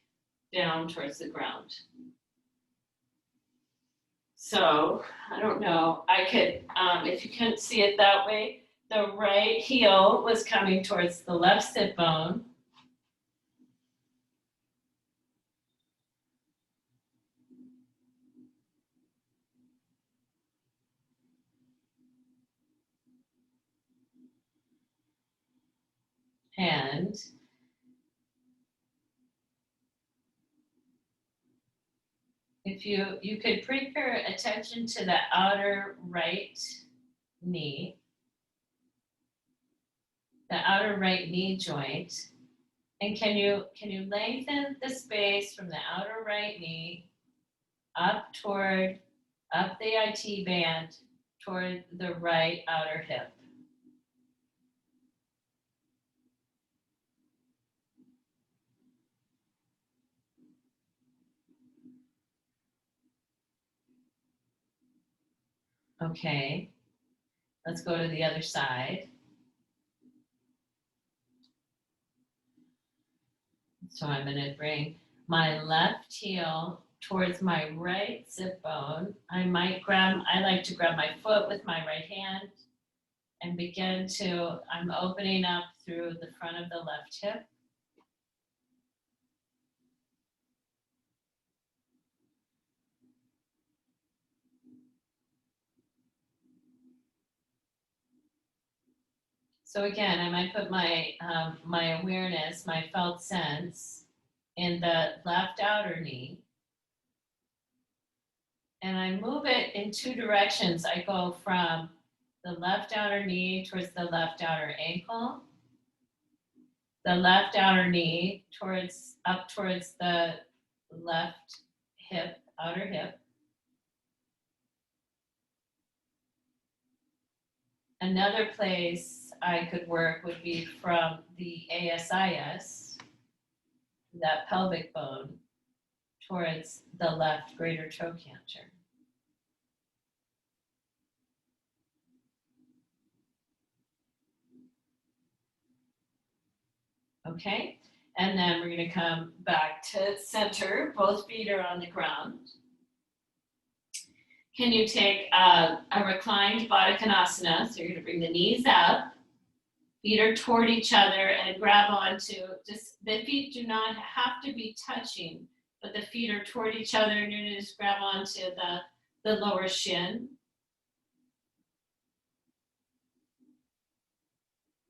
down towards the ground. So, I don't know, I could, if you couldn't see it that way, the right heel was coming towards the left sit bone. And if you could bring your attention to the outer right knee, the outer right knee joint, and can you lengthen the space from the outer right knee up the IT band toward the right outer hip. Okay, let's go to the other side. So I'm going to bring my left heel towards my right sit bone. I like to grab my foot with my right hand and I'm opening up through the front of the left hip. So again, I might put my awareness, my felt sense in the left outer knee. And I move it in two directions. I go from the left outer knee towards the left outer ankle, the left outer knee up towards the left hip, outer hip. Another place I could work would be from the ASIS, that pelvic bone, towards the left greater trochanter. Okay, and then we're going to come back to center. Both feet are on the ground. Can you take a reclined Baddha Konasana? So you're going to bring the knees up, feet are toward each other, and grab onto, the feet do not have to be touching, but the feet are toward each other, and you're going to just grab onto the lower shin.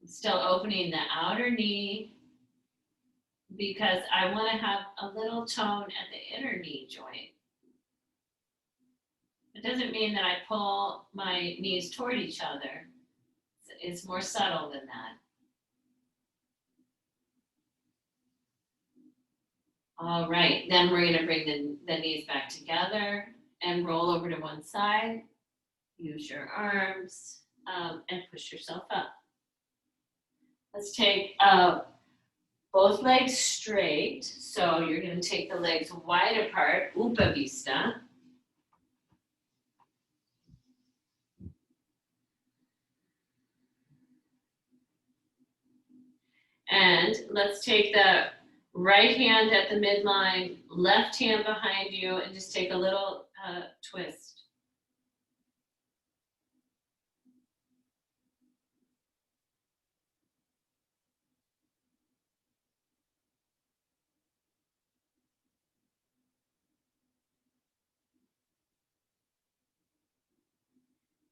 Still opening the outer knee, because I want to have a little tone at the inner knee joint. It doesn't mean that I pull my knees toward each other. It's more subtle than that. All right, then we're going to bring the knees back together and roll over to one side. Use your arms and push yourself up. Let's take both legs straight. So you're going to take the legs wide apart, Upavista. And let's take the right hand at the midline, left hand behind you, and just take a little twist.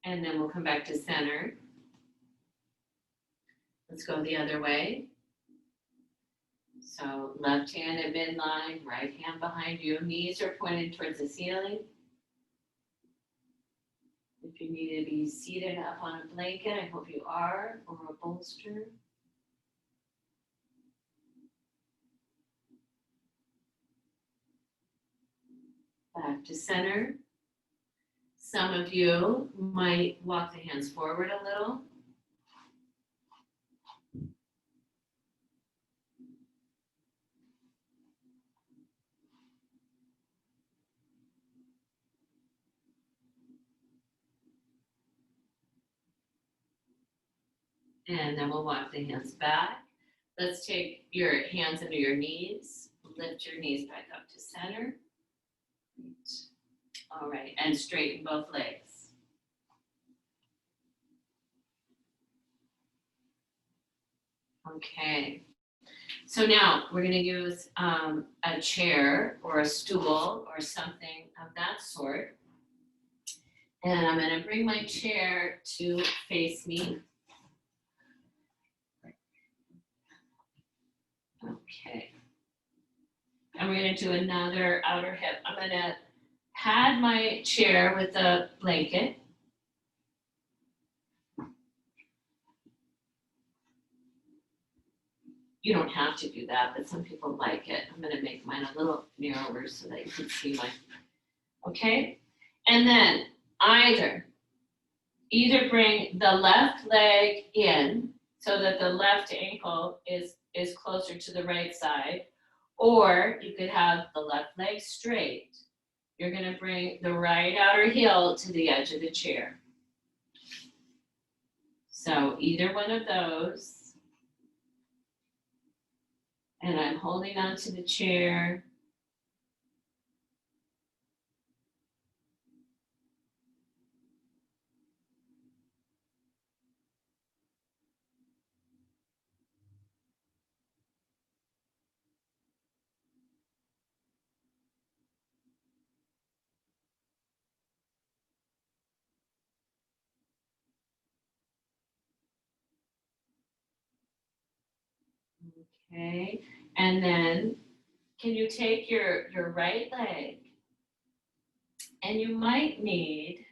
And then we'll come back to center. Let's go the other way. So left hand at midline, right hand behind you. Knees are pointed towards the ceiling. If you need to be seated up on a blanket, I hope you are, or a bolster. Back to center. Some of you might walk the hands forward a little. And then we'll walk the hands back. Let's take your hands under your knees. Lift your knees back up to center. All right, and straighten both legs. Okay, so now we're going to use a chair or a stool or something of that sort. And I'm going to bring my chair to face me. Okay. And we're going to do another outer hip. I'm going to pad my chair with a blanket. You don't have to do that, but some people like it. I'm going to make mine a little narrower so that you can see my, okay? And then either bring the left leg in so that the left ankle is closer to the right side, or you could have the left leg straight. You're going to bring the right outer heel to the edge of the chair. So either one of those. And I'm holding on to the chair. Okay, and then can you take your right leg, and you might need,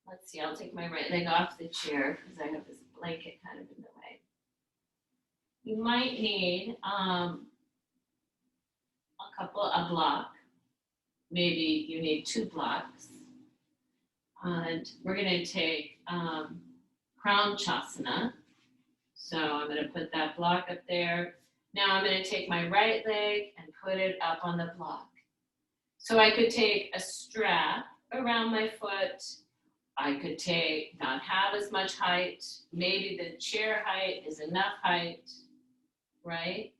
let's see, I'll take my right leg off the chair because I have this blanket kind of in the way. You might need a block. Maybe you need 2 blocks. And we're going to take crown chasana. So I'm going to put that block up there. Now I'm going to take my right leg and put it up on the block. So I could take a strap around my foot. I could not have as much height. Maybe the chair height is enough height, right?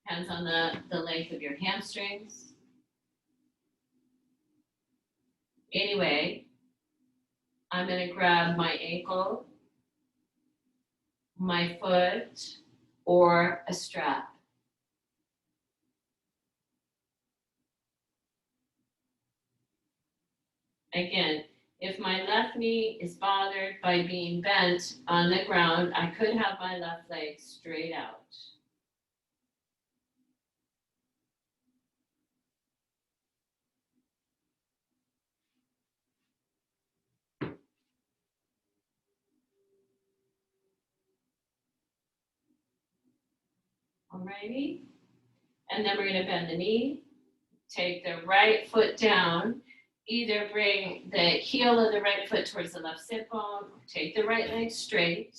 Depends on the length of your hamstrings. Anyway, I'm going to grab my ankle, my foot, or a strap. Again, if my left knee is bothered by being bent on the ground, I could have my left leg straight out. Alrighty, and then we're going to bend the knee, take the right foot down, either bring the heel of the right foot towards the left sit bone, or take the right leg straight,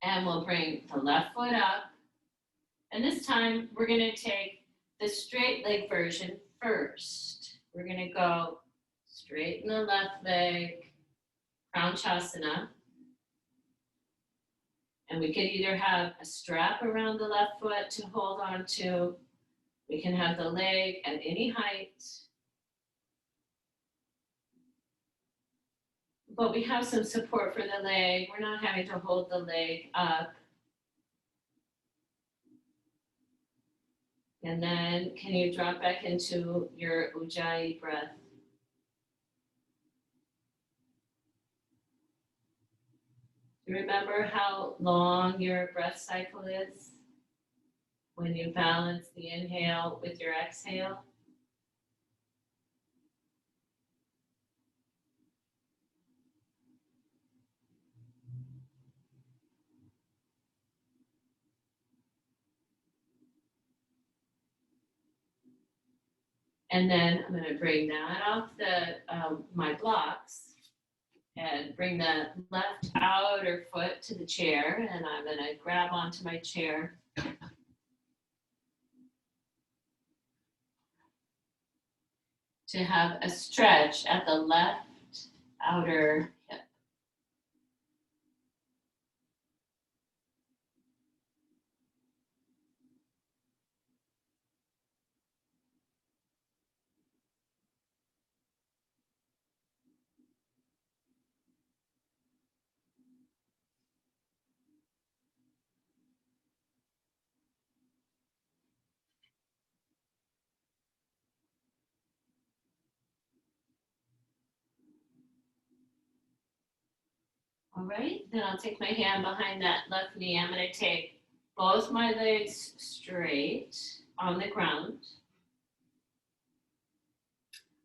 and we'll bring the left foot up, and this time we're going to take the straight leg version first. We're going to go straighten the left leg, crown chasana. And we could either have a strap around the left foot to hold on to. We can have the leg at any height. But we have some support for the leg. We're not having to hold the leg up. And then can you drop back into your Ujjayi breath? Do you remember how long your breath cycle is when you balance the inhale with your exhale? And then I'm going to bring that off my blocks and bring the left outer foot to the chair, and I'm going to grab onto my chair. To have a stretch at the left outer hip. All right, then I'll take my hand behind that left knee. I'm going to take both my legs straight on the ground.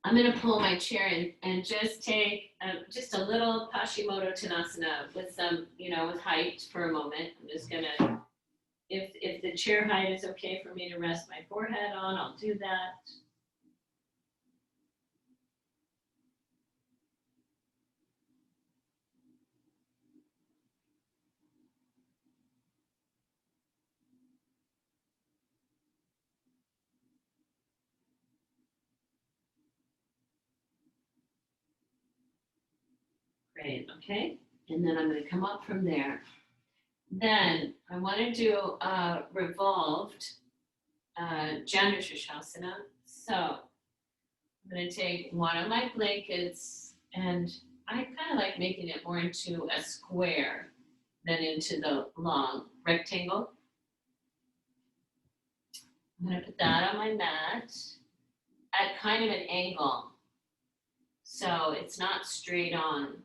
I'm going to pull my chair in and just take just a little Paschimottanasana with some, with height for a moment. I'm just going to, if the chair height is okay for me to rest my forehead on, I'll do that. Great, okay. And then I'm going to come up from there. Then I want to do a revolved Janu Shasana. So I'm going to take one of my blankets, and I kind of like making it more into a square than into the long rectangle. I'm going to put that on my mat at kind of an angle, so it's not straight on.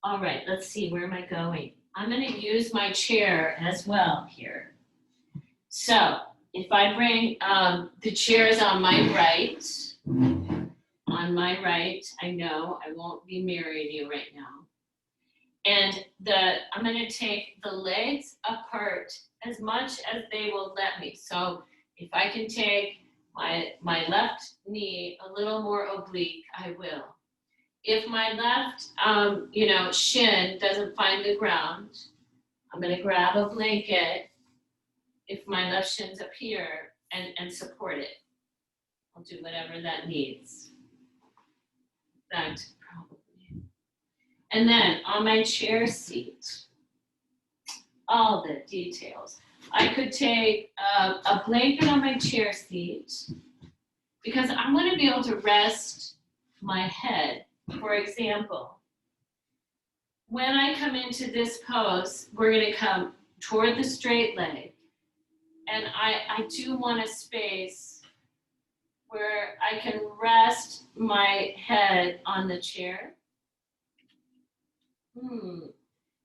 All right, let's see, where am I going? I'm going to use my chair as well here. So if I bring the chairs on my right, I know I won't be mirroring you right now. And I'm going to take the legs apart as much as they will let me. So if I can take my left knee a little more oblique, I will. If my left, shin doesn't find the ground, I'm going to grab a blanket if my left shin's up here and support it. I'll do whatever that needs. That probably. And then on my chair seat, all the details. I could take a blanket on my chair seat because I want to be able to rest my head. For example, when I come into this pose, we're going to come toward the straight leg. And I do want a space where I can rest my head on the chair.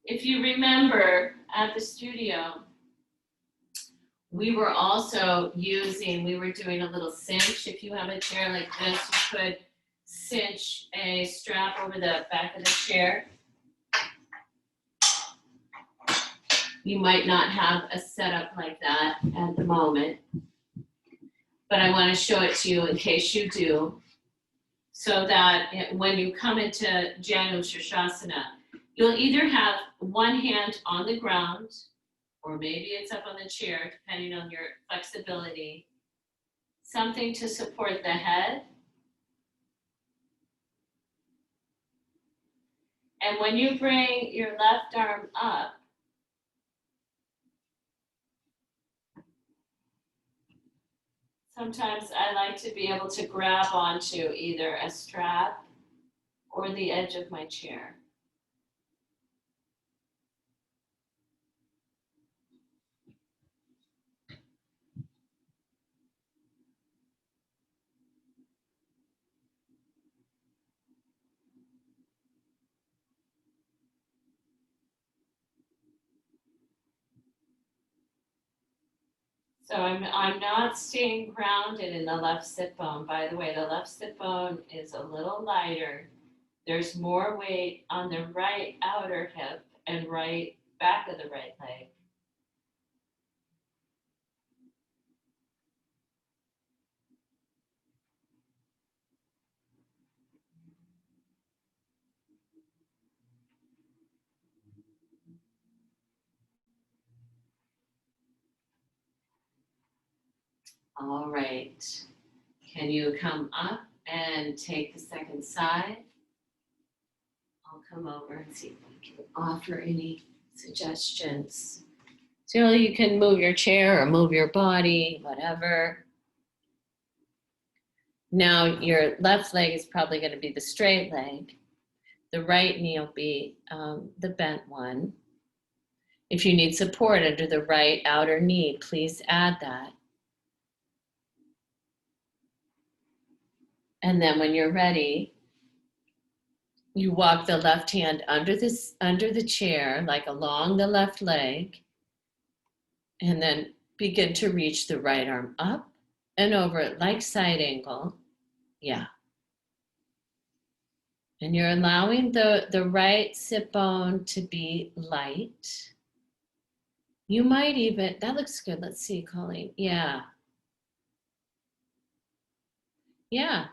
If you remember at the studio, we were doing a little cinch. If you have a chair like this, you could cinch a strap over the back of the chair. You might not have a setup like that at the moment, but I want to show it to you in case you do, so that when you come into Janu Shasana, you'll either have one hand on the ground, or maybe it's up on the chair, depending on your flexibility, something to support the head. And when you bring your left arm up, Sometimes I like to be able to grab onto either a strap or the edge of my chair. So I'm not staying grounded in the left sit bone. By the way, the left sit bone is a little lighter. There's more weight on the right outer hip and right back of the right leg. All right. Can you come up and take the second side? I'll come over and see if I can offer any suggestions. So you can move your chair or move your body, whatever. Now your left leg is probably going to be the straight leg. The right knee will be the bent one. If you need support under the right outer knee, please add that. And then when you're ready, you walk the left hand under the chair, like along the left leg, and then begin to reach the right arm up and over it like side angle. Yeah. And you're allowing the right sit bone to be light. You might even, that looks good. Let's see, Colleen. Yeah. Yeah.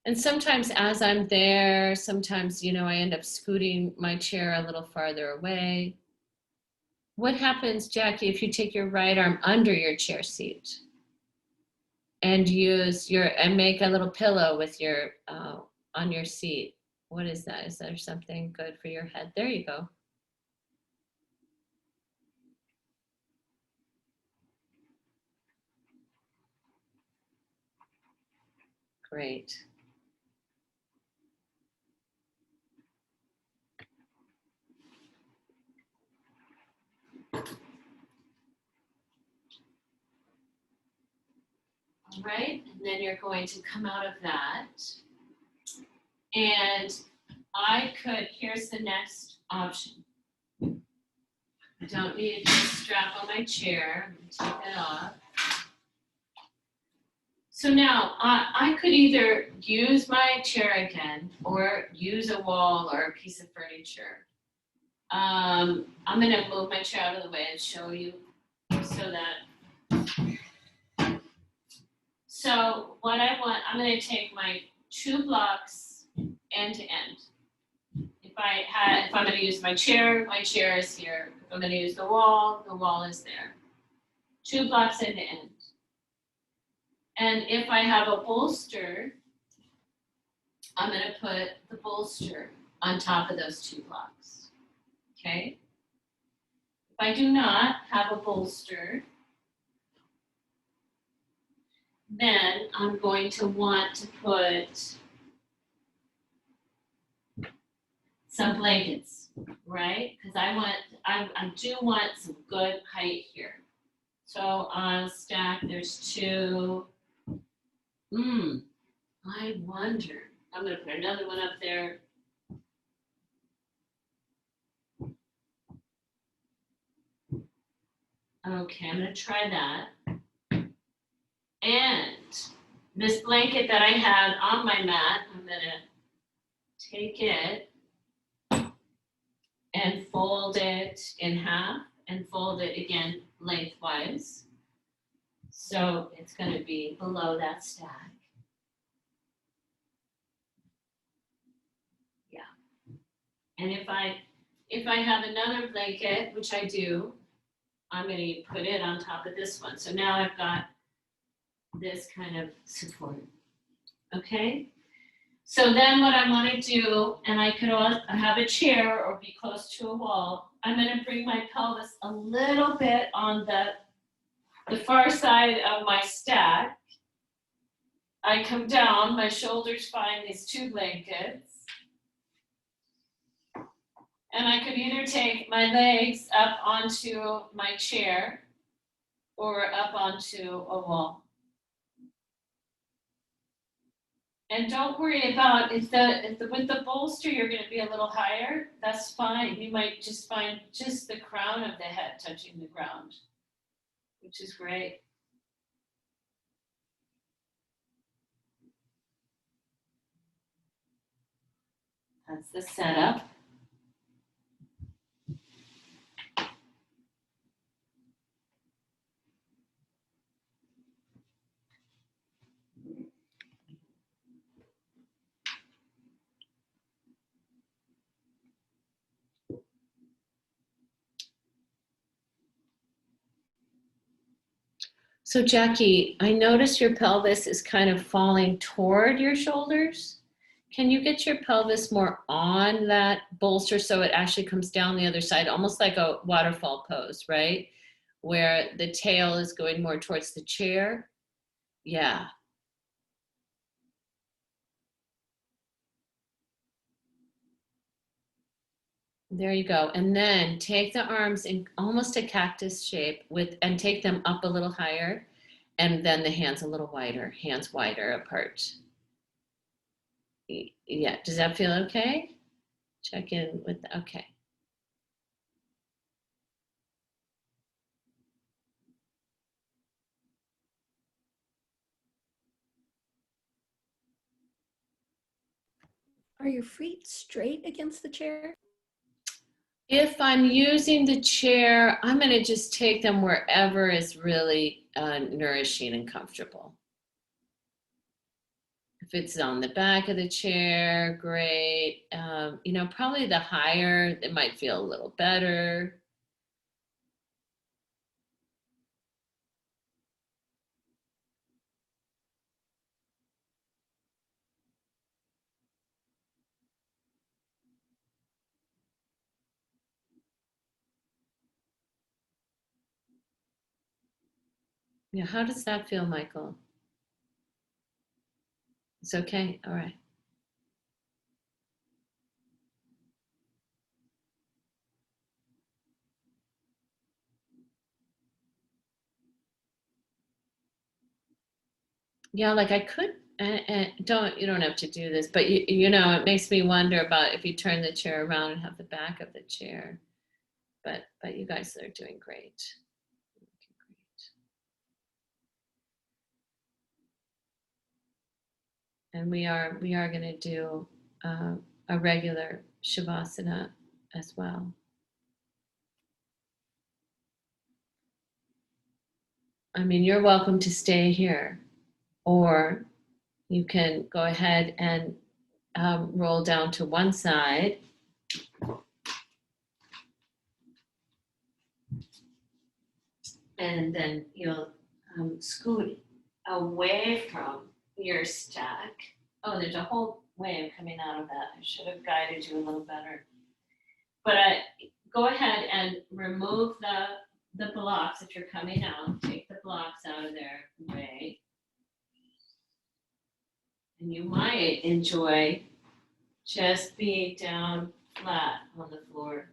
And sometimes as I'm there, sometimes, you know, I end up scooting my chair a little farther away. What happens, Jackie, if you take your right arm under your chair seat and and make a little pillow with your, on your seat? What is that? Is there something good for your head? There you go. Great. All right, and then you're going to come out of that. And here's the next option. I don't need a strap on my chair. I'm going to take that off. So now I could either use my chair again or use a wall or a piece of furniture. I'm going to move my chair out of the way and show you So what I want, I'm going to take my 2 blocks end to end. If I'm going to use my chair is here. If I'm going to use the wall is there. 2 blocks end to end. And if I have a bolster, I'm going to put the bolster on top of those 2 blocks. Okay? If I do not have a bolster, then I'm going to want to put some blankets, right? Because I do want some good height here. So on stack, there's 2. I wonder. I'm going to put another one up there. Okay, I'm going to try that. And this blanket that I had on my mat, I'm going to take it and fold it in half and fold it again lengthwise. So it's going to be below that stack. Yeah. And if I have another blanket, which I do, I'm going to put it on top of this one. So now I've got this kind of support. Okay? So then what I want to do, and I could also have a chair or be close to a wall, I'm going to bring my pelvis a little bit on the the far side of my stack. I come down, my shoulders find these 2 blankets. And I could either take my legs up onto my chair or up onto a wall. And don't worry about if with the bolster you're going to be a little higher, that's fine. You might just find just the crown of the head touching the ground, which is great. That's the setup. So Jackie, I notice your pelvis is kind of falling toward your shoulders. Can you get your pelvis more on that bolster so it actually comes down the other side, almost like a waterfall pose, right? Where the tail is going more towards the chair. Yeah. There you go. And then take the arms in almost a cactus shape and take them up a little higher. And then the hands a little wider, hands wider apart. Yeah, does that feel okay? Check in with, okay. Are your feet straight against the chair? If I'm using the chair, I'm going to just take them wherever is really nourishing and comfortable. If it's on the back of the chair, great. You know, probably the higher, it might feel a little better. Yeah, how does that feel, Michael? It's okay, all right. Yeah, like I could, and you don't have to do this, but you know, it makes me wonder about if you turn the chair around and have the back of the chair. But you guys are doing great. And we are going to do a regular shavasana as well. I mean, you're welcome to stay here, or you can go ahead and roll down to one side. And then you'll scoot away from your stack. Oh, there's a whole wave coming out of that. I should have guided you a little better. But go ahead and remove the blocks if you're coming out. Take the blocks out of their way. And you might enjoy just being down flat on the floor.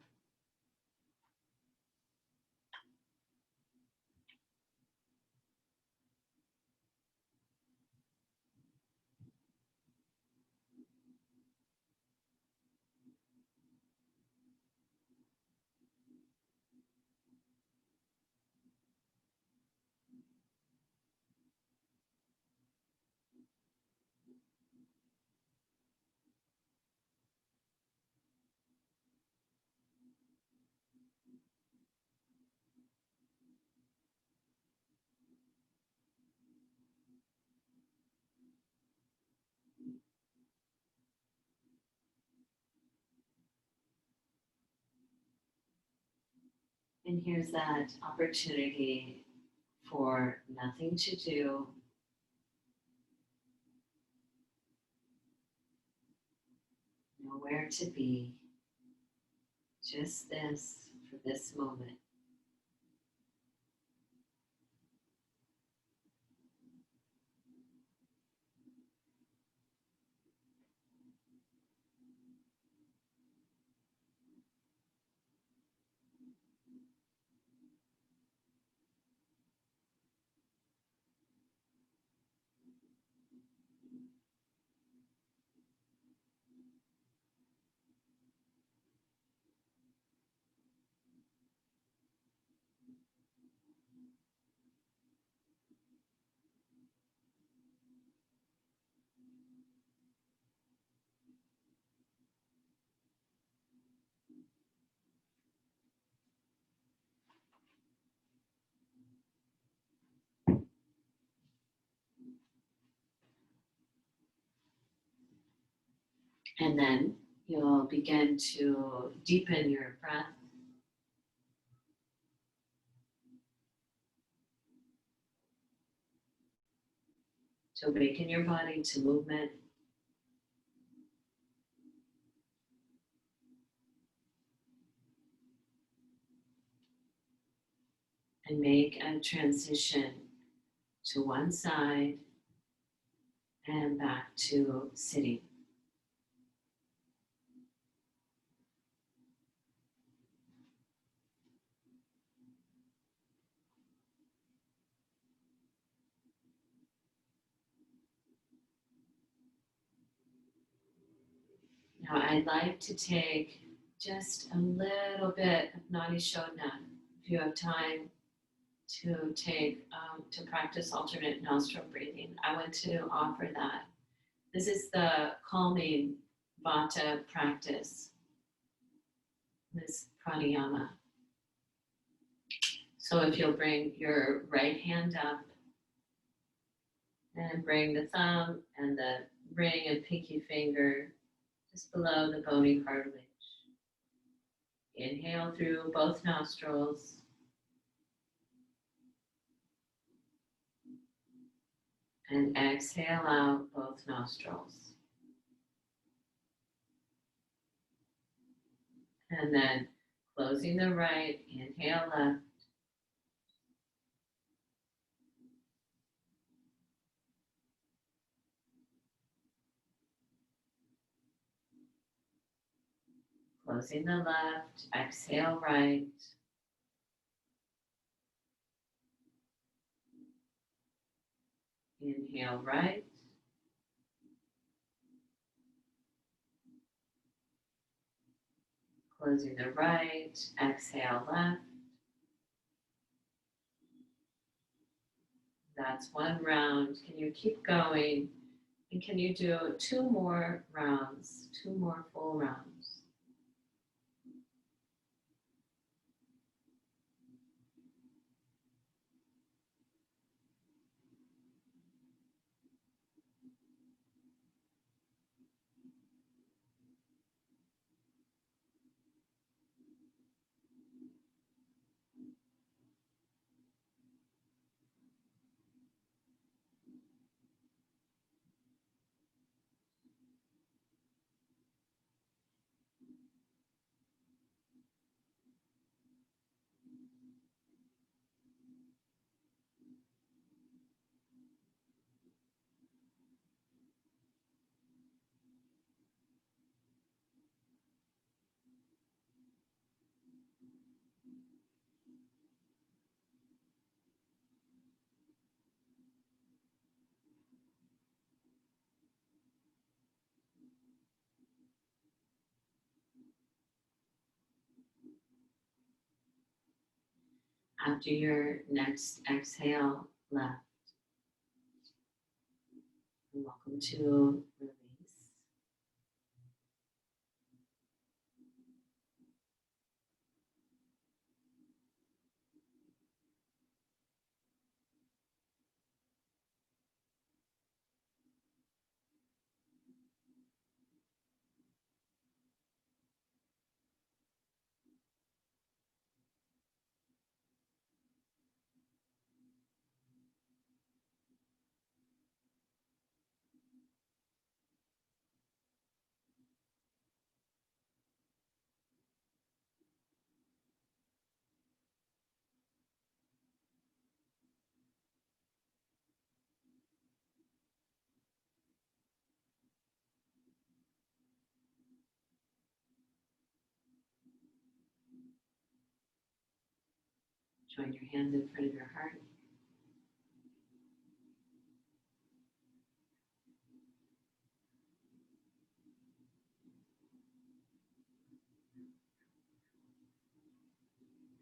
And here's that opportunity for nothing to do, nowhere to be, just this for this moment. And then you'll begin to deepen your breath. To awaken your body to movement. And make a transition to one side and back to sitting. Now I'd like to take just a little bit of Nadi Shodhana, if you have time to take, to practice alternate nostril breathing. I want to offer that. This is the calming Vata practice, this pranayama. So if you'll bring your right hand up and bring the thumb and the ring and pinky finger just below the bony cartilage. Inhale through both nostrils. And exhale out both nostrils. And then closing the right, inhale left. Closing the left, exhale right. Inhale right. Closing the right, exhale left. That's one round. Can you keep going? And can you do 2 more rounds, 2 more full rounds? After your next exhale left, welcome to release. Join your hands in front of your heart.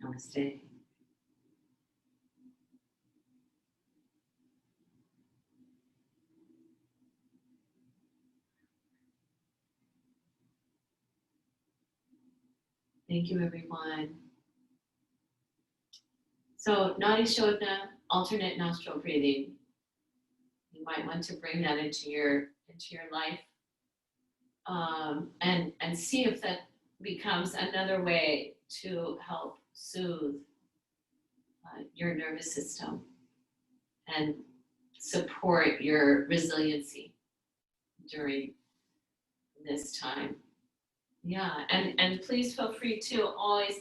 Namaste. Thank you, everyone. So, Nadi Shodhana, alternate nostril breathing. You might want to bring that into your life and see if that becomes another way to help soothe your nervous system and support your resiliency during this time. Yeah, and please feel free to always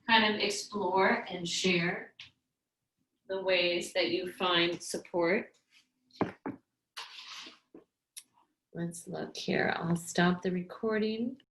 kind of explore and share the ways that you find support. Let's look here. I'll stop the recording.